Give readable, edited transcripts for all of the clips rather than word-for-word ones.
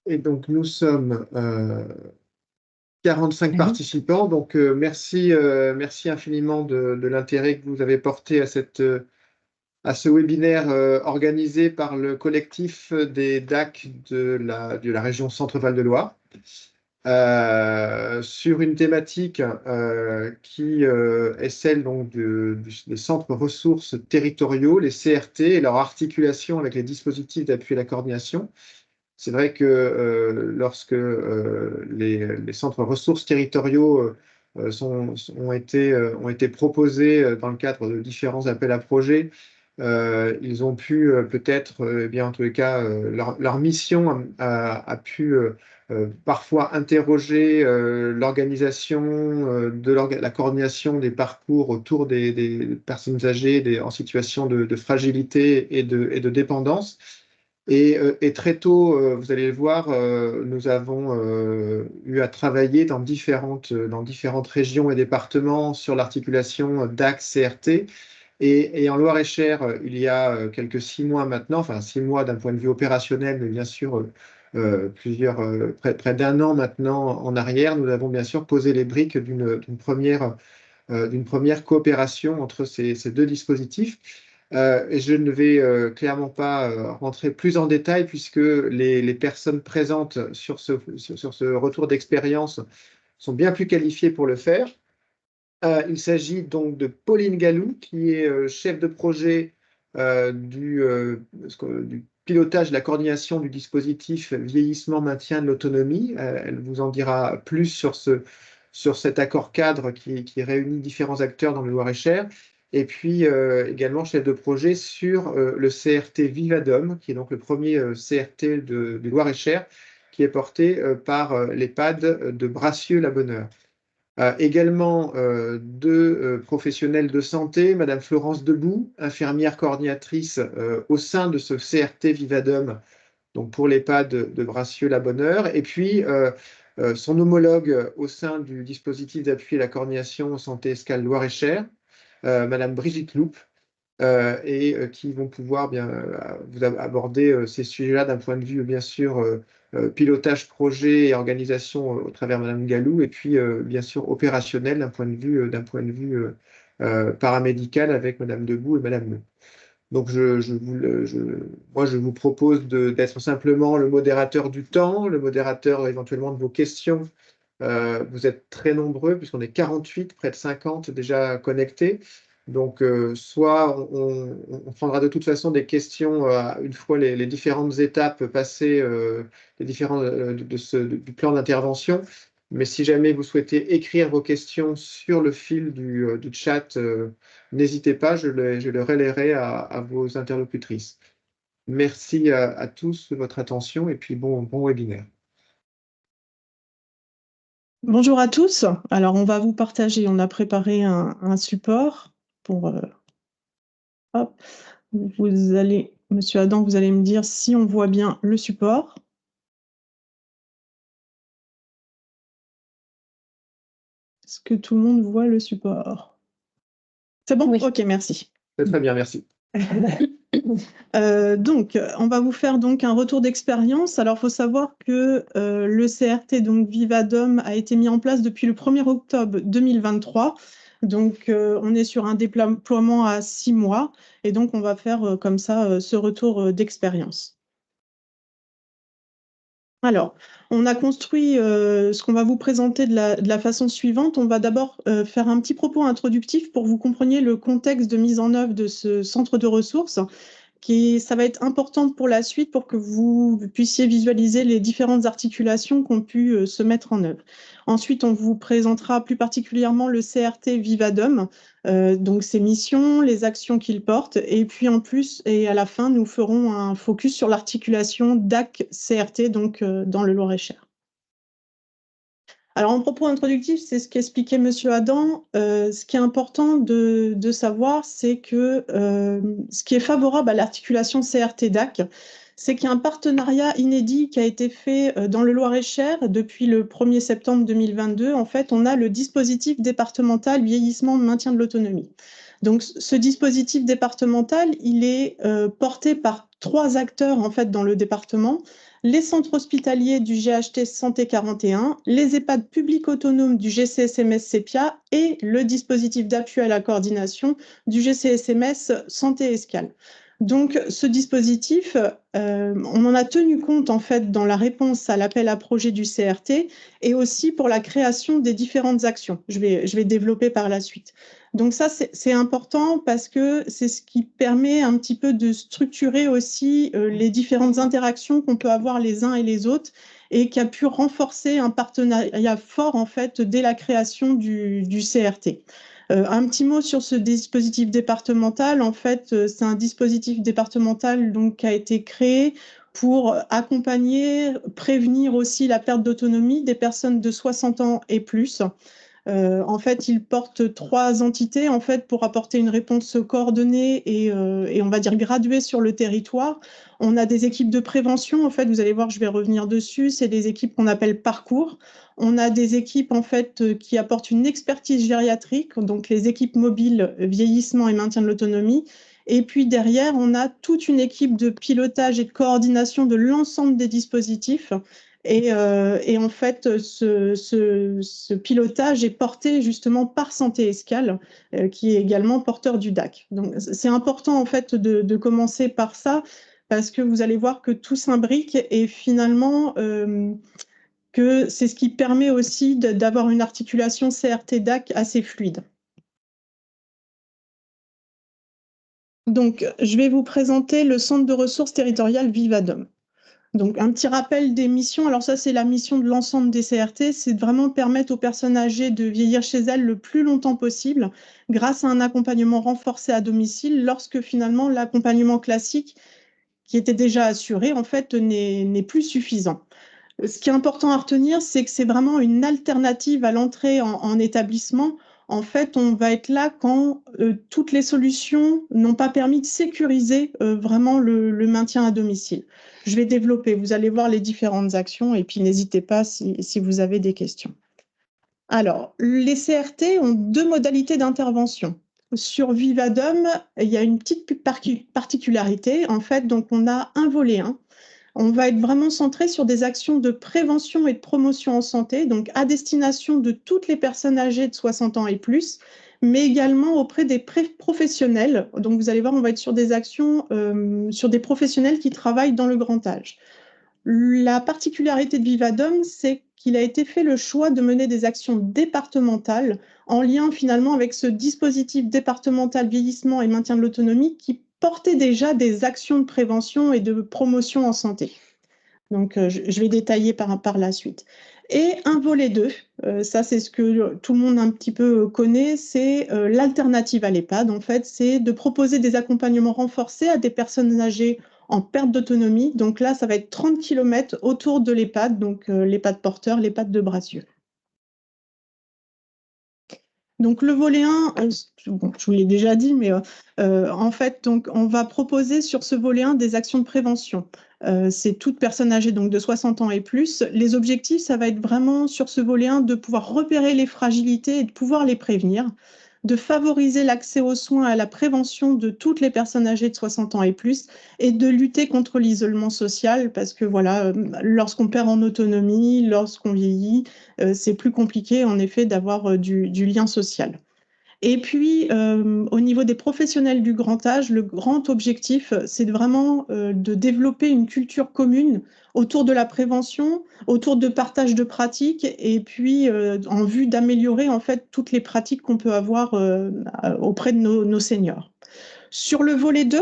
Et donc, nous sommes 45 Oui. participants. Donc, merci infiniment de l'intérêt que vous avez porté à ce webinaire organisé par le collectif des DAC de la région Centre-Val de Loire sur une thématique qui est celle donc, des centres ressources territoriaux, les CRT, et leur articulation avec les dispositifs d'appui à la coordination. C'est vrai que lorsque les centres ressources territoriaux ont été proposés dans le cadre de différents appels à projets, ils ont pu peut-être, eh bien, en tous les cas, leur mission a pu parfois interroger l'organisation la coordination des parcours autour des personnes âgées en situation de fragilité et de dépendance. Et très tôt, vous allez le voir, nous avons eu à travailler dans différentes régions et départements sur l'articulation DAC-CRT. Et en Loire-et-Cher, il y a quelques 6 mois maintenant, enfin 6 mois d'un point de vue opérationnel, mais bien sûr près d'un an maintenant en arrière, nous avons bien sûr posé les briques d'une première coopération entre ces deux dispositifs. Et je ne vais clairement pas rentrer plus en détail puisque les personnes présentes sur ce retour d'expérience sont bien plus qualifiées pour le faire. Il s'agit donc de Pauline Gallou, qui est chef de projet du pilotage de la coordination du dispositif vieillissement maintien de l'autonomie. Elle vous en dira plus sur cet accord cadre qui réunit différents acteurs dans le Loir-et-Cher. Et puis également chef de projet sur le CRT Vivadom, qui est donc le premier CRT du Loir-et-Cher, qui est porté par l'EHPAD de Bracieux-la-Bonheur. Également deux professionnels de santé, Madame Florence Debout, infirmière coordinatrice au sein de ce CRT Vivadom, donc pour l'EHPAD de Bracieux-la-Bonheur, et puis son homologue au sein du dispositif d'appui à la coordination santé escale Loire-et-Cher, Madame Brigitte Loup, et qui vont pouvoir bien vous aborder ces sujets-là d'un point de vue, bien sûr, pilotage projet et organisation au travers Madame Gallou, et puis, bien sûr, opérationnel d'un point de vue paramédical avec Madame Debout et Madame Leu. Donc, moi, je vous propose d'être simplement le modérateur du temps, le modérateur éventuellement de vos questions. Vous êtes très nombreux, puisqu'on est 48, près de 50 déjà connectés. Donc, soit on prendra de toute façon des questions une fois les différentes étapes passées, les différents du plan d'intervention. Mais si jamais vous souhaitez écrire vos questions sur le fil du chat, n'hésitez pas, je le relayerai à vos interlocutrices. Merci à tous de votre attention et puis bon webinaire. Bonjour à tous. Alors, on va vous partager, on a préparé un support pour... hop, vous allez, Monsieur Adam, vous allez me dire si on voit bien le support. Est-ce que tout le monde voit le support? C'est bon? Oui. Ok, merci. C'est très bien, merci. Donc, on va vous faire donc un retour d'expérience. Alors, il faut savoir que le CRT, donc Vivadom, a été mis en place depuis le 1er octobre 2023. Donc, on est sur un déploiement à 6 mois. Et donc, on va faire comme ça ce retour d'expérience. Alors, on a construit ce qu'on va vous présenter de la façon suivante. On va d'abord faire un petit propos introductif pour que vous compreniez le contexte de mise en œuvre de ce centre de ressources. Ça va être important pour la suite pour que vous puissiez visualiser les différentes articulations qui ont pu se mettre en œuvre. Ensuite, on vous présentera plus particulièrement le CRT Vivadom, donc ses missions, les actions qu'il porte, et puis en plus, et à la fin, nous ferons un focus sur l'articulation DAC-CRT, donc dans le Loir-et-Cher. Alors, en propos introductif, c'est ce qu'expliquait Monsieur Adam. Ce qui est important de savoir, c'est que ce qui est favorable à l'articulation CRT-DAC, c'est qu'il y a un partenariat inédit qui a été fait dans le Loir-et-Cher depuis le 1er septembre 2022. En fait, on a le dispositif départemental vieillissement maintien de l'autonomie. Donc, ce dispositif départemental, il est porté par 3 acteurs en fait dans le département. les centres hospitaliers du GHT Santé 41, les EHPAD publics autonomes du GCSMS-CEPIA et le dispositif d'appui à la coordination du GCSMS Santé Escale. Donc, ce dispositif, on en a tenu compte en fait dans la réponse à l'appel à projet du CRT et aussi pour la création des différentes actions. Je vais développer par la suite. Donc ça, c'est important parce que c'est ce qui permet un petit peu de structurer aussi les différentes interactions qu'on peut avoir les uns et les autres et qui a pu renforcer un partenariat fort en fait dès la création du CRT. Un petit mot sur ce dispositif départemental. En fait, c'est un dispositif départemental donc, qui a été créé pour accompagner, prévenir aussi la perte d'autonomie des personnes de 60 ans et plus. En fait, il porte 3 entités en fait, pour apporter une réponse coordonnée et on va dire graduée sur le territoire. On a des équipes de prévention, en fait, vous allez voir, je vais revenir dessus, c'est des équipes qu'on appelle parcours. On a des équipes en fait, qui apportent une expertise gériatrique, donc les équipes mobiles vieillissement et maintien de l'autonomie. Et puis derrière, on a toute une équipe de pilotage et de coordination de l'ensemble des dispositifs. Et en fait, ce pilotage est porté justement par Santé Escale, qui est également porteur du DAC. Donc, c'est important en fait de commencer par ça, parce que vous allez voir que tout s'imbrique et finalement, que c'est ce qui permet aussi d'avoir une articulation CRT-DAC assez fluide. Donc, je vais vous présenter le centre de ressources territoriales Vivadom. Donc, un petit rappel des missions. Alors ça, c'est la mission de l'ensemble des CRT, c'est de vraiment permettre aux personnes âgées de vieillir chez elles le plus longtemps possible grâce à un accompagnement renforcé à domicile lorsque finalement l'accompagnement classique qui était déjà assuré, en fait, n'est plus suffisant. Ce qui est important à retenir, c'est que c'est vraiment une alternative à l'entrée en établissement. En fait, on va être là quand toutes les solutions n'ont pas permis de sécuriser vraiment le maintien à domicile. Je vais développer, vous allez voir les différentes actions et puis n'hésitez pas si vous avez des questions. Alors, les CRT ont 2 modalités d'intervention. Sur Vivadom, il y a une petite particularité. En fait, donc on a un volet 1. On va être vraiment centré sur des actions de prévention et de promotion en santé, donc à destination de toutes les personnes âgées de 60 ans et plus, mais également auprès des professionnels. Donc vous allez voir, on va être sur des actions sur des professionnels qui travaillent dans le grand âge. La particularité de Vivadom, c'est qu'il a été fait le choix de mener des actions départementales en lien finalement avec ce dispositif départemental vieillissement et maintien de l'autonomie qui portait déjà des actions de prévention et de promotion en santé. Donc, je vais détailler par la suite. Et un volet 2, ça c'est ce que tout le monde un petit peu connaît, c'est l'alternative à l'EHPAD. En fait, c'est de proposer des accompagnements renforcés à des personnes âgées en perte d'autonomie. Donc là, ça va être 30 km autour de l'EHPAD, donc l'EHPAD porteur, l'EHPAD de Bracieux. Donc le volet 1, bon, je vous l'ai déjà dit, mais en fait, donc, on va proposer sur ce volet 1 des actions de prévention. C'est toute personne âgée donc, de 60 ans et plus. Les objectifs, ça va être vraiment sur ce volet 1 de pouvoir repérer les fragilités et de pouvoir les prévenir, de favoriser l'accès aux soins et à la prévention de toutes les personnes âgées de 60 ans et plus, et de lutter contre l'isolement social, parce que voilà, lorsqu'on perd en autonomie, lorsqu'on vieillit, c'est plus compliqué en effet d'avoir du lien social. Et puis, au niveau des professionnels du grand âge, le grand objectif, c'est vraiment de développer une culture commune autour de la prévention, autour de partage de pratiques, et puis en vue d'améliorer en fait toutes les pratiques qu'on peut avoir auprès de nos seniors. Sur le volet 2,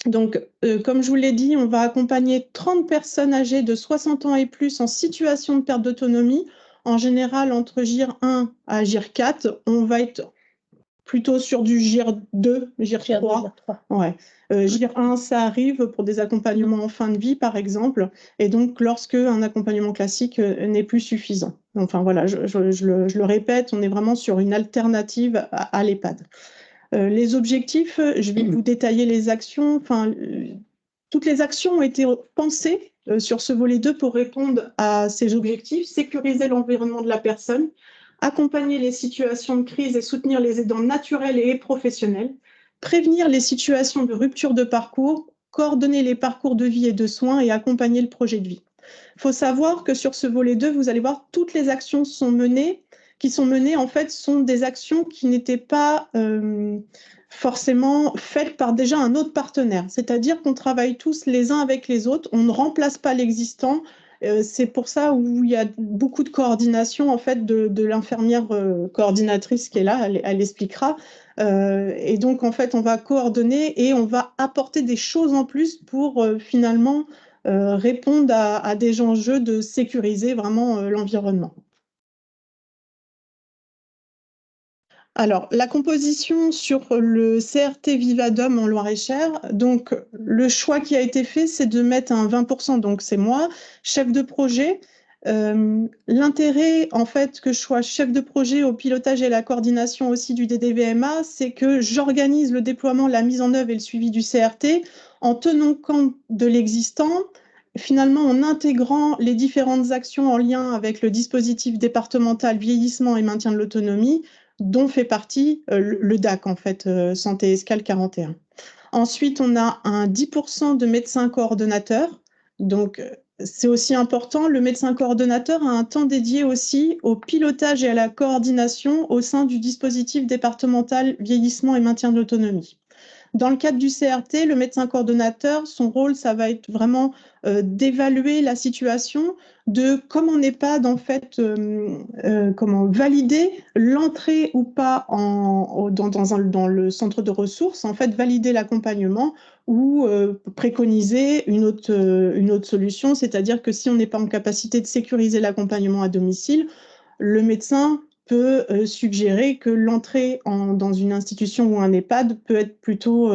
donc, comme je vous l'ai dit, on va accompagner 30 personnes âgées de 60 ans et plus en situation de perte d'autonomie. En général, entre GIR 1 à GIR 4, on va être plutôt sur du GIR 2, GIR 3. Ouais. GIR 1, ça arrive pour des accompagnements en fin de vie, par exemple, et donc lorsque un accompagnement classique n'est plus suffisant. Enfin voilà, je le répète, on est vraiment sur une alternative à l'EHPAD. Les objectifs, je vais vous détailler les actions. Enfin, toutes les actions ont été pensées sur ce volet 2 pour répondre à ces objectifs, sécuriser l'environnement de la personne, accompagner les situations de crise et soutenir les aidants naturels et professionnels, prévenir les situations de rupture de parcours, coordonner les parcours de vie et de soins et accompagner le projet de vie. Il faut savoir que sur ce volet 2, vous allez voir, toutes les actions qui sont menées, en fait, sont des actions qui n'étaient pas forcément faites par déjà un autre partenaire. C'est-à-dire qu'on travaille tous les uns avec les autres, on ne remplace pas l'existant. C'est pour ça où il y a beaucoup de coordination en fait de l'infirmière coordinatrice qui est là, elle expliquera. Et donc en fait on va coordonner et on va apporter des choses en plus pour finalement répondre à des enjeux de sécuriser vraiment l'environnement. Alors, la composition sur le CRT Vivadom en Loir-et-Cher, donc le choix qui a été fait, c'est de mettre un 20%, donc c'est moi, chef de projet. L'intérêt, en fait, que je sois chef de projet au pilotage et la coordination aussi du DDVMA, c'est que j'organise le déploiement, la mise en œuvre et le suivi du CRT en tenant compte de l'existant, finalement en intégrant les différentes actions en lien avec le dispositif départemental vieillissement et maintien de l'autonomie, dont fait partie le DAC, en fait, Santé Escale 41. Ensuite, on a un 10% de médecins coordonnateurs. Donc, c'est aussi important. Le médecin coordonnateur a un temps dédié aussi au pilotage et à la coordination au sein du dispositif départemental vieillissement et maintien de l'autonomie. Dans le cadre du CRT, le médecin coordonnateur, son rôle, ça va être vraiment d'évaluer la situation, de comme en EHPAD, en fait, comment valider l'entrée ou pas dans le centre de ressources, en fait, valider l'accompagnement ou préconiser une autre solution, c'est-à-dire que si on n'est pas en capacité de sécuriser l'accompagnement à domicile, le médecin peut suggérer que l'entrée dans une institution ou un EHPAD peut être plutôt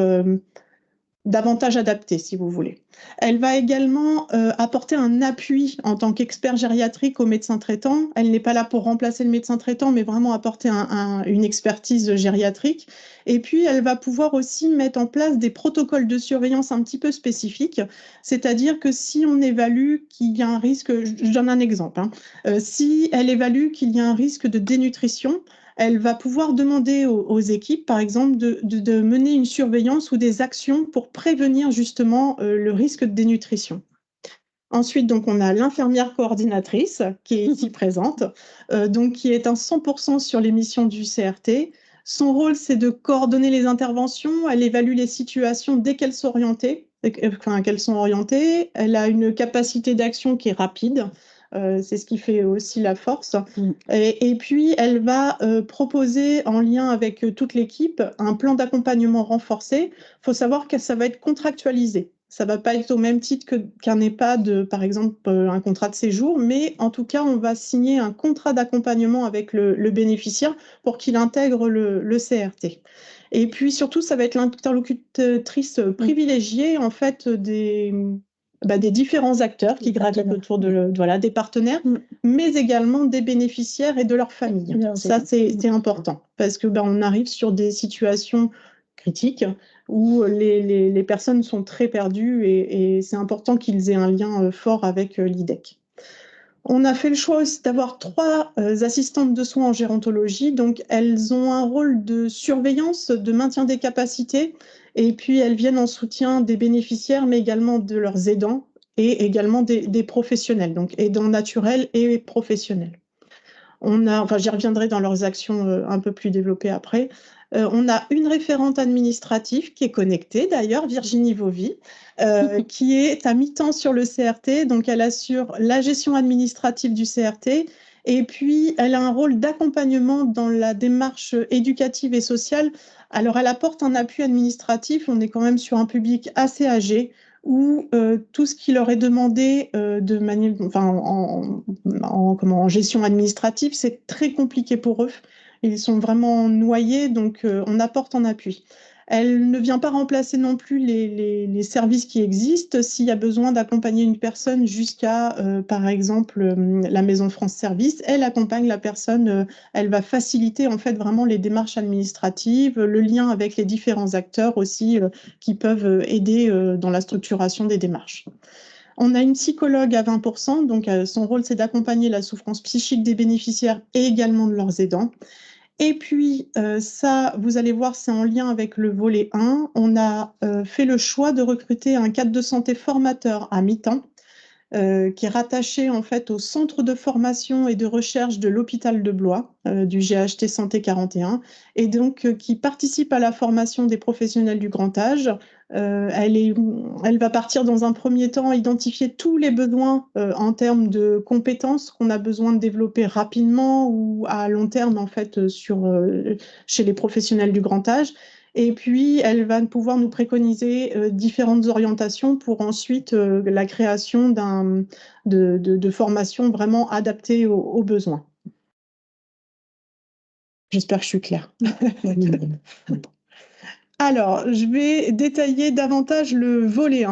davantage adaptée, si vous voulez. Elle va également apporter un appui en tant qu'expert gériatrique au médecin traitant. Elle n'est pas là pour remplacer le médecin traitant, mais vraiment apporter une expertise gériatrique. Et puis, elle va pouvoir aussi mettre en place des protocoles de surveillance un petit peu spécifiques. C'est-à-dire que si on évalue qu'il y a un risque, je donne un exemple, si elle évalue qu'il y a un risque de dénutrition, elle va pouvoir demander aux équipes, par exemple, de mener une surveillance ou des actions pour prévenir justement le risque de dénutrition. Ensuite, donc, on a l'infirmière coordinatrice qui est ici présente, donc, qui est un 100% sur les missions du CRT. Son rôle, c'est de coordonner les interventions. Elle évalue les situations dès qu'elles sont orientées. Elle a une capacité d'action qui est rapide. C'est ce qui fait aussi la force. Et puis, elle va proposer, en lien avec toute l'équipe, un plan d'accompagnement renforcé. Il faut savoir que ça va être contractualisé. Ça ne va pas être au même titre qu'un EHPAD, par exemple, un contrat de séjour, mais en tout cas, on va signer un contrat d'accompagnement avec le bénéficiaire pour qu'il intègre le CRT. Et puis, surtout, ça va être l'interlocutrice privilégiée, en fait, des différents acteurs qui gravitent autour des partenaires, mais également des bénéficiaires et de leurs familles. Ça, c'est important parce que on arrive sur des situations critiques où les personnes sont très perdues et c'est important qu'ils aient un lien fort avec l'IDEC. On a fait le choix aussi d'avoir 3 assistantes de soins en gérontologie. Donc, elles ont un rôle de surveillance, de maintien des capacités. Et puis, elles viennent en soutien des bénéficiaires, mais également de leurs aidants et également des professionnels, donc aidants naturels et professionnels. J'y reviendrai dans leurs actions un peu plus développées après. On a une référente administrative qui est connectée, d'ailleurs, Virginie Vauvy, qui est à mi-temps sur le CRT. Donc, elle assure la gestion administrative du CRT. Et puis, elle a un rôle d'accompagnement dans la démarche éducative et sociale. Alors, elle apporte un appui administratif. On est quand même sur un public assez âgé où tout ce qui leur est demandé de manière, en gestion administrative, c'est très compliqué pour eux. Ils sont vraiment noyés, donc on apporte en appui. Elle ne vient pas remplacer non plus les services qui existent. S'il y a besoin d'accompagner une personne jusqu'à, par exemple, la Maison France Service, elle accompagne la personne, elle va faciliter en fait vraiment les démarches administratives, le lien avec les différents acteurs aussi qui peuvent aider dans la structuration des démarches. On a une psychologue à 20%, donc son rôle c'est d'accompagner la souffrance psychique des bénéficiaires et également de leurs aidants. Et puis, ça, vous allez voir, c'est en lien avec le volet 1. On a fait le choix de recruter un cadre de santé formateur à mi-temps, qui est rattaché en fait au centre de formation et de recherche de l'hôpital de Blois, du GHT Santé 41, et donc qui participe à la formation des professionnels du grand âge. Elle va partir dans un premier temps identifier tous les besoins en termes de compétences qu'on a besoin de développer rapidement ou à long terme en fait chez les professionnels du grand âge. Et puis, elle va pouvoir nous préconiser différentes orientations pour ensuite la création de formations vraiment adaptées aux besoins. J'espère que je suis claire. Alors, je vais détailler davantage le volet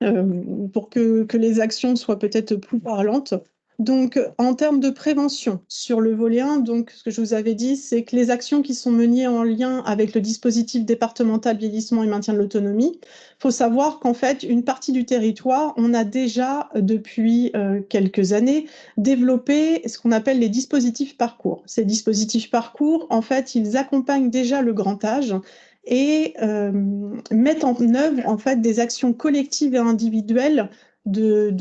1 pour que les actions soient peut-être plus parlantes. Donc, en termes de prévention, sur le volet 1, donc, ce que je vous avais dit, c'est que les actions qui sont menées en lien avec le dispositif départemental vieillissement et maintien de l'autonomie, il faut savoir qu'en fait, une partie du territoire, on a déjà, depuis quelques années, développé ce qu'on appelle les dispositifs parcours. Ces dispositifs parcours, en fait, ils accompagnent déjà le grand âge et mettent en œuvre en fait des actions collectives et individuelles de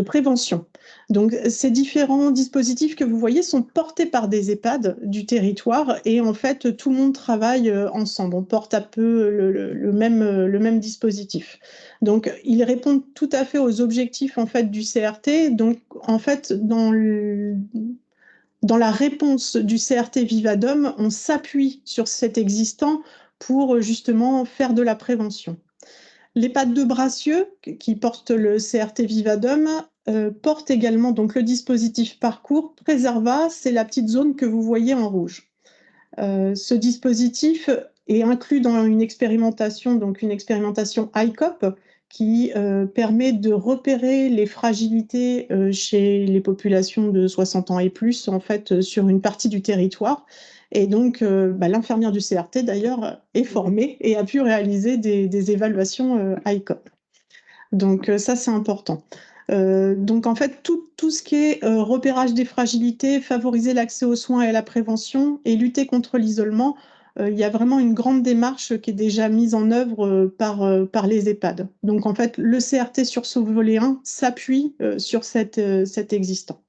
prévention. Donc, ces différents dispositifs que vous voyez sont portés par des EHPAD du territoire et en fait, tout le monde travaille ensemble. On porte un peu le même dispositif. Donc, ils répondent tout à fait aux objectifs en fait du CRT. Donc, en fait, dans la réponse du CRT Vivadom, on s'appuie sur cet existant pour justement faire de la prévention. L'EHPAD de Bracieux, qui porte le CRT Vivadom, porte également donc le dispositif Parcours Préserva, c'est la petite zone que vous voyez en rouge. Ce dispositif est inclus dans une expérimentation, donc une expérimentation ICOP, qui permet de repérer les fragilités chez les populations de 60 ans et plus, en fait, sur une partie du territoire. Et donc, l'infirmière du CRT, d'ailleurs, est formée et a pu réaliser des évaluations ICOP. Donc, ça, c'est important. Donc, en fait, tout ce qui est repérage des fragilités, favoriser l'accès aux soins et à la prévention et lutter contre l'isolement, il y a vraiment une grande démarche qui est déjà mise en œuvre par les EHPAD. Donc, en fait, le CRT sur ce volet 1 s'appuie sur cet existant.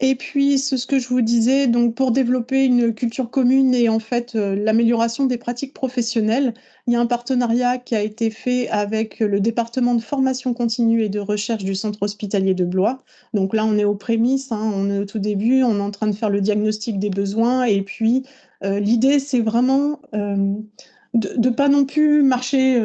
Et puis, c'est ce que je vous disais, donc pour développer une culture commune et en fait l'amélioration des pratiques professionnelles, il y a un partenariat qui a été fait avec le département de formation continue et de recherche du centre hospitalier de Blois. Donc là, on est aux prémices, hein, on est au tout début, on est en train de faire le diagnostic des besoins et puis l'idée, c'est vraiment de ne pas non plus marcher,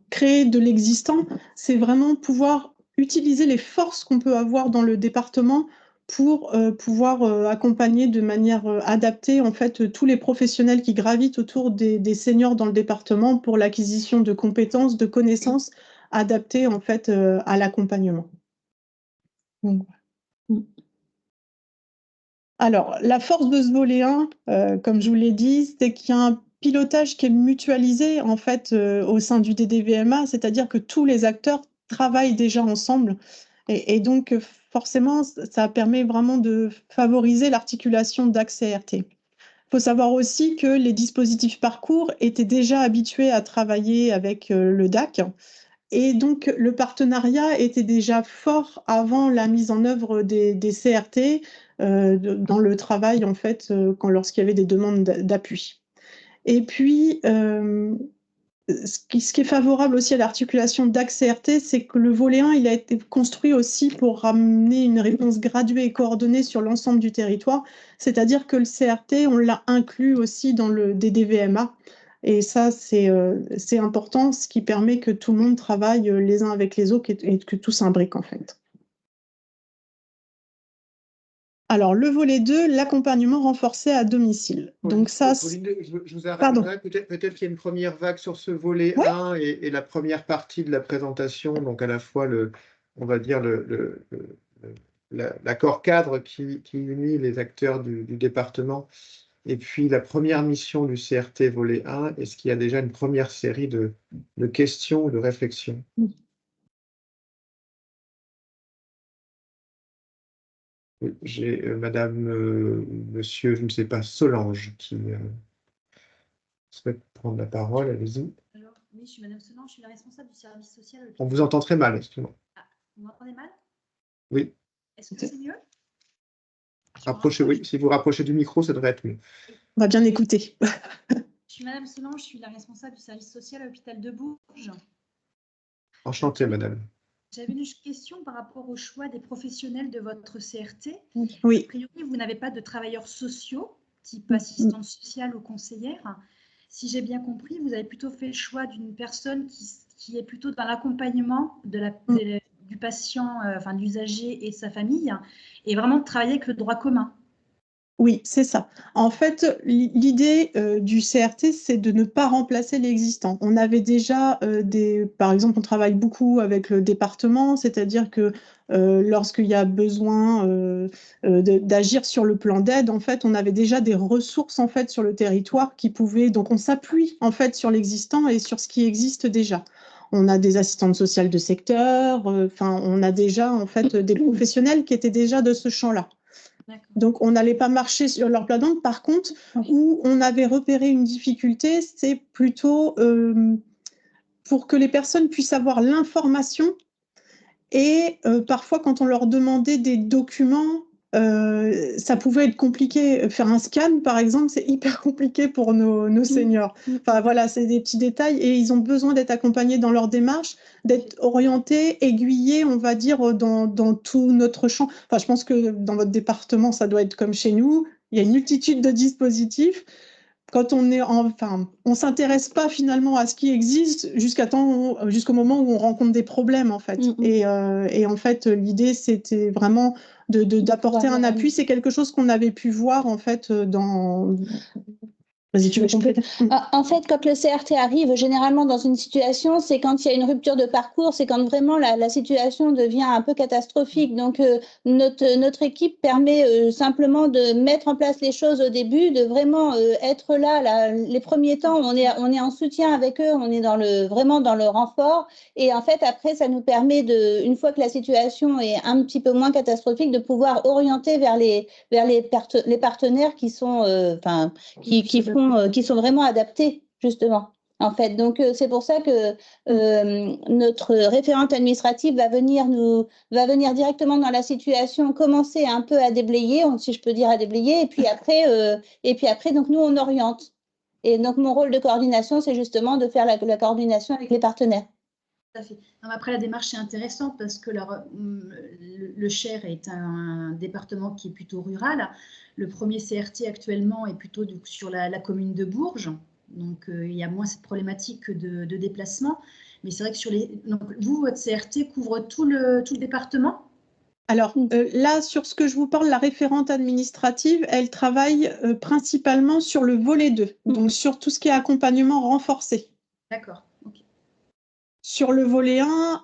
créer de l'existant, c'est vraiment pouvoir utiliser les forces qu'on peut avoir dans le département pour pouvoir accompagner de manière adaptée en fait tous les professionnels qui gravitent autour des seniors dans le département pour l'acquisition de compétences, de connaissances adaptées en fait à l'accompagnement. Alors, la force de ce volet 1, comme je vous l'ai dit, c'est qu'il y a un pilotage qui est mutualisé en fait au sein du DDVMA, c'est-à-dire que tous les acteurs travaillent déjà ensemble. Et donc, forcément, ça permet vraiment de favoriser l'articulation d'accès RT. Il faut savoir aussi que les dispositifs parcours étaient déjà habitués à travailler avec le DAC. Et donc, le partenariat était déjà fort avant la mise en œuvre des CRT dans le travail, en fait, lorsqu'il y avait des demandes d'appui. Et puis, ce qui est favorable aussi à l'articulation DAC-CRT, c'est que le volet 1, il a été construit aussi pour ramener une réponse graduée et coordonnée sur l'ensemble du territoire, c'est-à-dire que le CRT, on l'a inclus aussi dans le DDVMA, et ça, c'est important, ce qui permet que tout le monde travaille les uns avec les autres et que tout s'imbrique en fait. Alors, le volet 2, l'accompagnement renforcé à domicile. Donc ça, Pauline, je vous pardon. arrêterai. Peut-être qu'il y a une première vague sur ce volet 1 et la première partie de la présentation, donc à la fois on va dire l'accord cadre qui unit les acteurs du département et puis la première mission du CRT volet 1. Est-ce qu'il y a déjà une première série de questions ou de réflexions? Oui, j'ai Madame, Monsieur, je ne sais pas, Solange qui souhaite prendre la parole. Allez-y. Alors, oui, je suis Madame Solange, je suis la responsable du service social à On l'hôpital. vous entend très mal, excusez-moi. Ah, vous m'entendez mal? Oui, Est-ce que c'est mieux? Je me rapprochez, rapproche. oui, si vous rapprochez du micro, ça devrait être mieux. On va bien écouter. Je suis Madame Solange, je suis la responsable du service social à l'hôpital de Bourges. Enchanté, madame. J'avais une question par rapport au choix des professionnels de votre CRT. A Oui, priori, vous n'avez pas de travailleurs sociaux, type assistante sociale ou conseillère. Si j'ai bien compris, vous avez plutôt fait le choix d'une personne qui est plutôt dans l'accompagnement du patient, enfin de l'usager et sa famille, et vraiment de travailler avec le droit commun. oui, c'est ça. En fait, l'idée du CRT, c'est de ne pas remplacer l'existant. On avait déjà par exemple, on travaille beaucoup avec le département, c'est-à-dire que lorsqu'il y a besoin d'agir sur le plan d'aide, en fait, on avait déjà des ressources en fait sur le territoire qui pouvaient. Donc, on s'appuie en fait sur l'existant et sur ce qui existe déjà. On a des assistantes sociales de secteur, enfin, on a déjà en fait des professionnels qui étaient déjà de ce champ-là. Donc, on n'allait pas marcher sur leur plate-bande. Par contre, où on avait repéré une difficulté, c'est plutôt pour que les personnes puissent avoir l'information. Et parfois, quand on leur demandait des documents, ça pouvait être compliqué. Faire un scan, par exemple, c'est hyper compliqué pour nos seniors. Enfin, voilà, c'est des petits détails et ils ont besoin d'être accompagnés dans leur démarche, d'être orientés, aiguillés, on va dire, dans tout notre champ. Enfin, je pense que dans votre département, ça doit être comme chez nous. Il y a une multitude de dispositifs. Quand on est enfin, on s'intéresse pas finalement à ce qui existe jusqu'au moment où on rencontre des problèmes en fait. Et en fait, l'idée c'était vraiment d'apporter un appui. C'est quelque chose qu'on avait pu voir en fait dans. Vas-y, tu veux compléter? En fait, quand le CRT arrive, généralement dans une situation, c'est quand il y a une rupture de parcours, c'est quand vraiment la situation devient un peu catastrophique. Donc, notre équipe permet simplement de mettre en place les choses au début, de vraiment être là, les premiers temps, on est en soutien avec eux, on est vraiment dans le renfort. Et en fait, après, ça nous permet une fois que la situation est un petit peu moins catastrophique, de pouvoir orienter vers les partenaires qui sont, qui sont vraiment adaptés, justement. En fait, donc c'est pour ça que notre référente administrative va venir directement dans la situation, commencer un peu à déblayer, si je peux dire à déblayer, et puis après, donc nous on oriente. Et donc mon rôle de coordination, c'est justement de faire la coordination avec les partenaires. Tout à fait. Non, après, la démarche est intéressante parce que le Cher est un département qui est plutôt rural. Le premier CRT actuellement est plutôt sur la commune de Bourges. Donc, il y a moins cette problématique de déplacement. Mais c'est vrai que donc, vous, votre CRT couvre tout le département? Alors là, sur ce que je vous parle, la référente administrative, elle travaille principalement sur le volet 2, donc sur tout ce qui est accompagnement renforcé. D'accord. Okay. Sur le volet 1,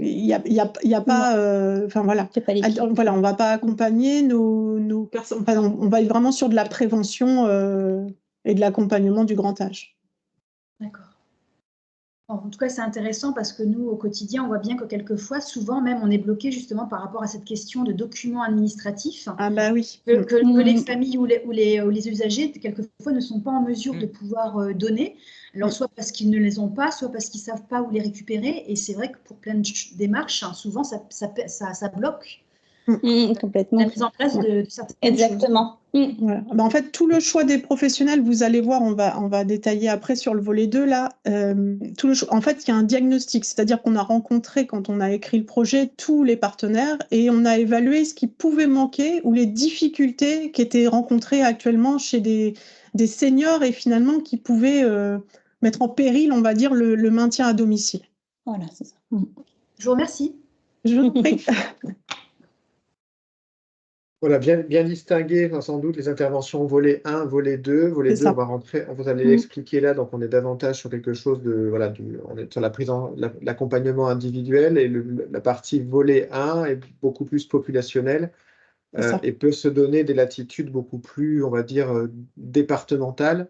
il y a pas. Enfin voilà. Voilà, on ne va pas accompagner nos personnes. Enfin, on va être vraiment sur de la prévention et de l'accompagnement du grand âge. D'accord. En tout cas, c'est intéressant parce que nous, au quotidien, on voit bien que quelquefois, souvent même, on est bloqué justement par rapport à cette question de documents administratifs. Ah bah oui. Que les familles ou les usagers, quelquefois, ne sont pas en mesure de pouvoir donner. Alors, soit parce qu'ils ne les ont pas, soit parce qu'ils ne savent pas où les récupérer. Et c'est vrai que pour plein de démarches, souvent, ça bloque. Complètement. La mise en place de certaines Exactement. Voilà. Ben, en fait, tout le choix des professionnels, vous allez voir, on va détailler après sur le volet 2, là. En fait, il y a un diagnostic, c'est-à-dire qu'on a rencontré, quand on a écrit le projet, tous les partenaires et on a évalué ce qui pouvait manquer ou les difficultés qui étaient rencontrées actuellement chez des seniors et finalement qui pouvaient mettre en péril, on va dire, le maintien à domicile. Voilà, c'est ça. Je vous remercie. Je vous en prie. Voilà, bien distinguer sans doute les interventions volet 1, volet 2. Volet 2, on va rentrer, vous allez l'expliquer là, donc on est davantage sur quelque chose de, voilà, on est sur l'accompagnement individuel et la partie volet 1 est beaucoup plus populationnelle et peut se donner des latitudes beaucoup plus, on va dire, départementales.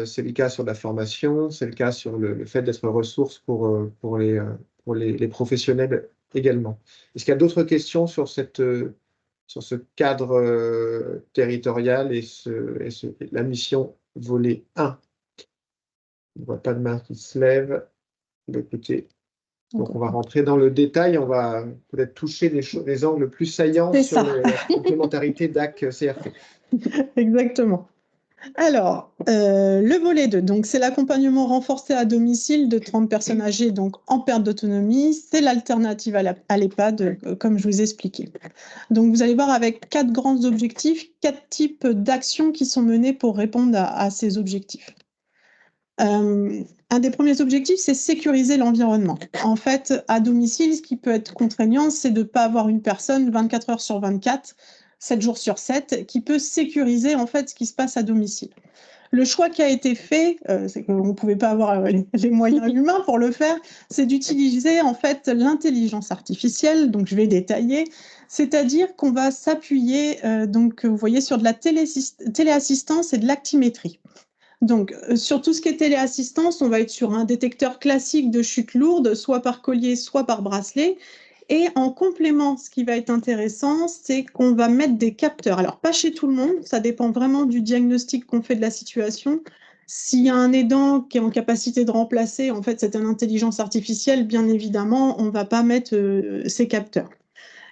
C'est le cas sur la formation, c'est le cas sur le fait d'être ressource pour les professionnels également. Est-ce qu'il y a d'autres questions sur cette cadre territorial et la mission volet 1. Je ne vois pas de main qui se lève. Écoutez, donc on va rentrer dans le détail, on va peut-être toucher les angles plus saillants sur la complémentarité DAC-CRT. Exactement. Alors, le volet 2, donc c'est l'accompagnement renforcé à domicile de 30 personnes âgées donc en perte d'autonomie. C'est l'alternative à l'EHPAD, comme je vous ai expliqué. Donc, vous allez voir avec 4 grands objectifs, 4 types d'actions qui sont menées pour répondre à ces objectifs. Un des premiers objectifs, c'est sécuriser l'environnement. En fait, à domicile, ce qui peut être contraignant, c'est de ne pas avoir une personne 24 heures sur 24, 7 jours sur 7, qui peut sécuriser en fait ce qui se passe à domicile. Le choix qui a été fait, c'est qu'on ne pouvait pas avoir les moyens humains pour le faire, c'est d'utiliser en fait l'intelligence artificielle, donc je vais détailler, c'est-à-dire qu'on va s'appuyer, donc vous voyez, sur de la téléassistance et de l'actimétrie. Donc, sur tout ce qui est téléassistance, on va être sur un détecteur classique de chute lourde, soit par collier, soit par bracelet. Et en complément, ce qui va être intéressant, c'est qu'on va mettre des capteurs. Alors, pas chez tout le monde, ça dépend vraiment du diagnostic qu'on fait de la situation. S'il y a un aidant qui est en capacité de remplacer, en fait, c'est une intelligence artificielle, bien évidemment, on ne va pas mettre ces capteurs.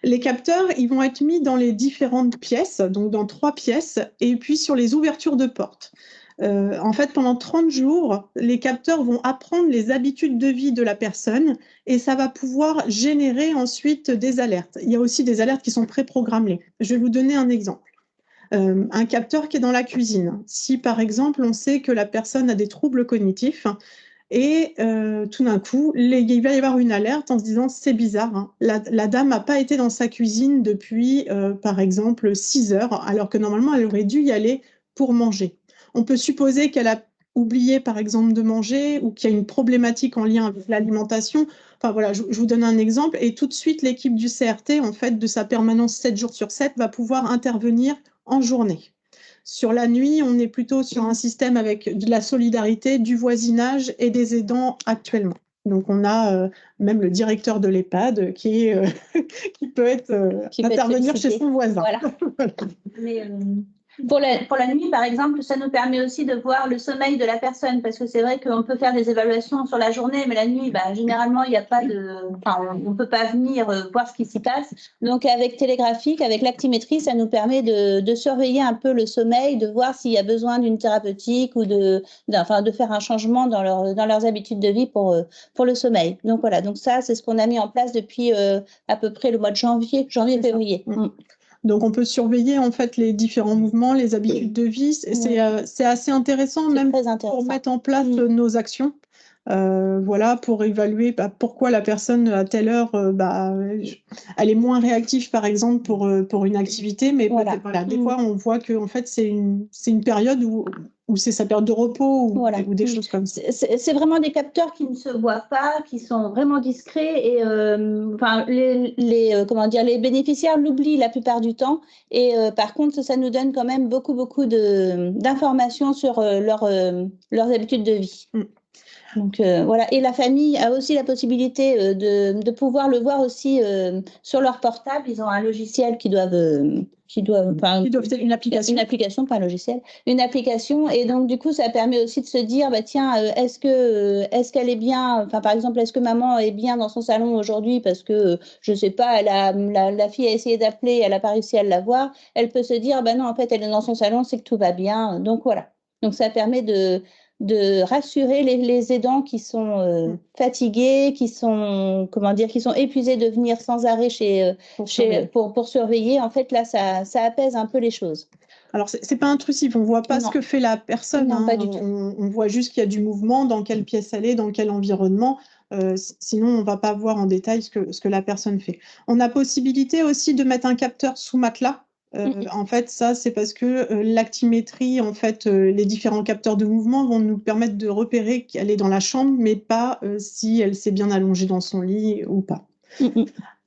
Les capteurs, ils vont être mis dans les différentes pièces, donc dans 3 pièces, et puis sur les ouvertures de portes. En fait, pendant 30 jours, les capteurs vont apprendre les habitudes de vie de la personne et ça va pouvoir générer ensuite des alertes. Il y a aussi des alertes qui sont préprogrammées. Je vais vous donner un exemple. Un capteur qui est dans la cuisine. Si, par exemple, on sait que la personne a des troubles cognitifs et tout d'un coup, il va y avoir une alerte en se disant « c'est bizarre, hein, la dame n'a pas été dans sa cuisine depuis, par exemple, 6 heures, alors que normalement, elle aurait dû y aller pour manger ». On peut supposer qu'elle a oublié, par exemple, de manger ou qu'il y a une problématique en lien avec l'alimentation. Enfin, voilà, je vous donne un exemple. Et tout de suite, l'équipe du CRT, en fait, de sa permanence 7 jours sur 7, va pouvoir intervenir en journée. Sur la nuit, on est plutôt sur un système avec de la solidarité, du voisinage et des aidants actuellement. Donc, on a même le directeur de l'EHPAD qui peut intervenir chez son voisin. Voilà. Voilà. Mais, pour la nuit, par exemple, ça nous permet aussi de voir le sommeil de la personne, parce que c'est vrai qu'on peut faire des évaluations sur la journée, mais la nuit, généralement, il n'y a pas on ne peut pas venir voir ce qui s'y passe. Donc, avec télégraphique, avec l'actimétrie, ça nous permet de surveiller un peu le sommeil, de voir s'il y a besoin d'une thérapeutique ou de faire un changement dans leurs habitudes de vie pour le sommeil. Donc, voilà. Donc, ça, c'est ce qu'on a mis en place depuis à peu près le mois de janvier-février. Donc, on peut surveiller en fait les différents mouvements, les habitudes de vie. C'est assez intéressant, même pour mettre en place nos actions. Voilà, pour évaluer pourquoi la personne à telle heure, elle est moins réactive, par exemple, pour une activité. Mais voilà, des fois, on voit que en fait, c'est une période où c'est sa période de repos ou des choses comme ça. C'est vraiment des capteurs qui ne se voient pas, qui sont vraiment discrets et les bénéficiaires l'oublient la plupart du temps. Et par contre, ça nous donne quand même beaucoup d'informations sur leurs habitudes de vie. Donc voilà, et la famille a aussi la possibilité de pouvoir le voir aussi sur leur portable. Ils ont un logiciel qui doivent une application, pas un logiciel, une application. Et donc du coup, ça permet aussi de se dire, tiens, est-ce qu'elle est bien, par exemple, est-ce que maman est bien dans son salon aujourd'hui parce que je sais pas, la fille a essayé d'appeler, elle n'a pas réussi à l'avoir. Elle peut se dire, non, en fait, elle est dans son salon, c'est que tout va bien. Donc voilà. Donc ça permet de rassurer les aidants qui sont fatigués, qui sont épuisés de venir sans arrêt pour surveiller. En fait, là, ça apaise un peu les choses. Alors, c'est pas intrusif, on ne voit pas ce que fait la personne. Non, pas du tout. On voit juste qu'il y a du mouvement, dans quelle pièce elle est, dans quel environnement. Sinon, on ne va pas voir en détail ce que la personne fait. On a possibilité aussi de mettre un capteur sous matelas. En fait, ça, c'est parce que l'actimétrie, en fait, les différents capteurs de mouvement vont nous permettre de repérer qu'elle est dans la chambre, mais pas si elle s'est bien allongée dans son lit ou pas.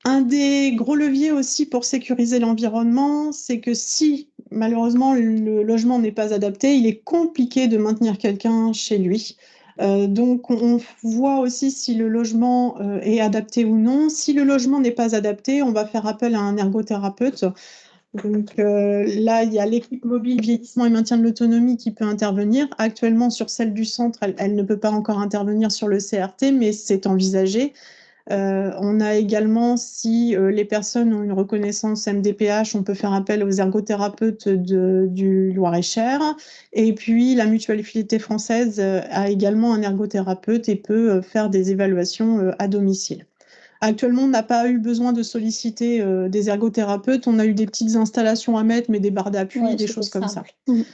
Un des gros leviers aussi pour sécuriser l'environnement, c'est que si, malheureusement, le logement n'est pas adapté, il est compliqué de maintenir quelqu'un chez lui. Donc, on voit aussi si le logement est adapté ou non. Si le logement n'est pas adapté, on va faire appel à un ergothérapeute Donc là, il y a l'équipe mobile vieillissement et maintien de l'autonomie qui peut intervenir. Actuellement, sur celle du centre, elle ne peut pas encore intervenir sur le CRT, mais c'est envisagé. On a également, si les personnes ont une reconnaissance MDPH, on peut faire appel aux ergothérapeutes du Loir-et-Cher. Et puis, la Mutualité française a également un ergothérapeute et peut faire des évaluations à domicile. Actuellement, on n'a pas eu besoin de solliciter des ergothérapeutes. On a eu des petites installations à mettre, mais des barres d'appui, Ouais, des c'était choses comme ça. simple.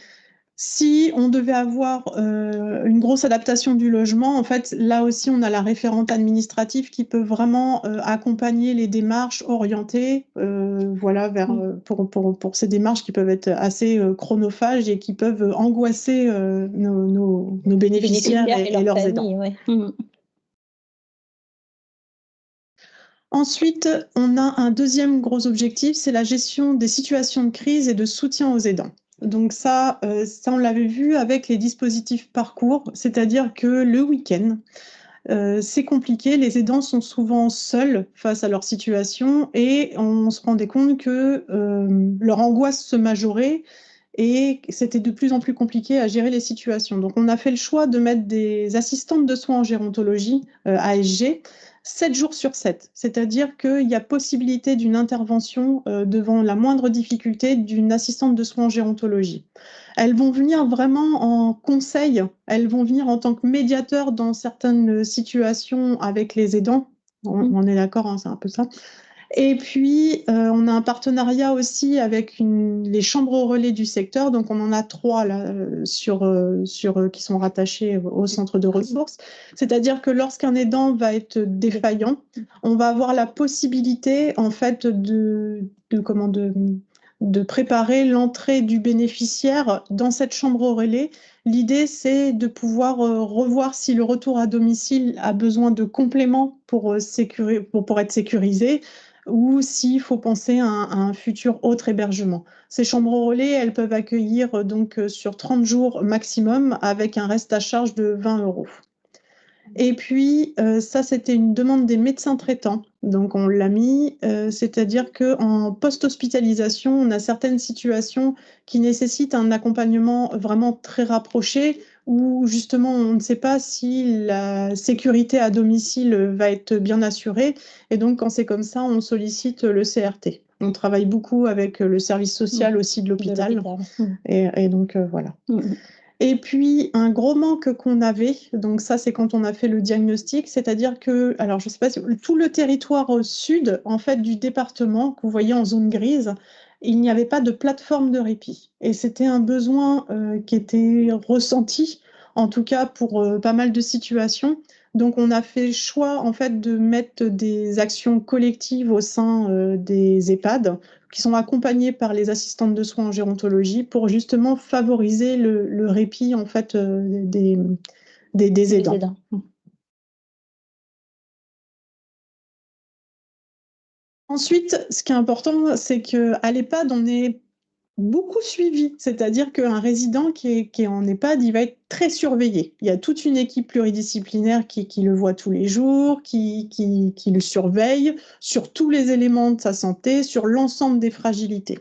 Si on devait avoir une grosse adaptation du logement, en fait, là aussi, on a la référente administrative qui peut vraiment accompagner les démarches, orienter, voilà, vers, pour ces démarches qui peuvent être assez chronophages et qui peuvent angoisser nos bénéficiaires et leurs aidants. Ouais. Ensuite, on a un deuxième gros objectif, c'est la gestion des situations de crise et de soutien aux aidants. Donc ça on l'avait vu avec les dispositifs parcours, c'est-à-dire que le week-end, c'est compliqué, les aidants sont souvent seuls face à leur situation et on se rendait compte que leur angoisse se majorait et c'était de plus en plus compliqué à gérer les situations. Donc on a fait le choix de mettre des assistantes de soins en gérontologie, ASG, 7 jours sur 7, c'est-à-dire qu'il y a possibilité d'une intervention devant la moindre difficulté d'une assistante de soins en gérontologie. Elles vont venir vraiment en conseil, elles vont venir en tant que médiateurs dans certaines situations avec les aidants. On est d'accord, hein, c'est un peu ça. Et puis, on a un partenariat aussi avec les chambres relais du secteur. Donc, on en a 3 là, qui sont rattachés au centre de ressources. C'est-à-dire que lorsqu'un aidant va être défaillant, on va avoir la possibilité, en fait, de préparer l'entrée du bénéficiaire dans cette chambre relais. L'idée, c'est de pouvoir revoir si le retour à domicile a besoin de compléments pour être sécurisé, ou s'il faut penser à un futur autre hébergement. Ces chambres relais, elles peuvent accueillir donc sur 30 jours maximum avec un reste à charge de 20 €. Et puis, ça, c'était une demande des médecins traitants. Donc, on l'a mis, c'est-à-dire qu'en post-hospitalisation, on a certaines situations qui nécessitent un accompagnement vraiment très rapproché, où justement, on ne sait pas si la sécurité à domicile va être bien assurée. Et donc, quand c'est comme ça, on sollicite le CRT. On travaille beaucoup avec le service social aussi de l'hôpital. Et donc, voilà. Et puis, un gros manque qu'on avait, donc ça, c'est quand on a fait le diagnostic, c'est-à-dire que, alors je ne sais pas si tout le territoire au sud, en fait, du département, que vous voyez en zone grise, il n'y avait pas de plateforme de répit. Et c'était un besoin qui était ressenti, en tout cas pour pas mal de situations. Donc, on a fait le choix, en fait, de mettre des actions collectives au sein des EHPAD, qui sont accompagnés par les assistantes de soins en gérontologie pour justement favoriser le répit en fait des aidants. Ensuite, ce qui est important, c'est qu'à l'EHPAD, on est beaucoup suivi, c'est-à-dire qu'un résident qui est en EHPAD, il va être très surveillé. Il y a toute une équipe pluridisciplinaire qui le voit tous les jours, qui le surveille sur tous les éléments de sa santé, sur l'ensemble des fragilités.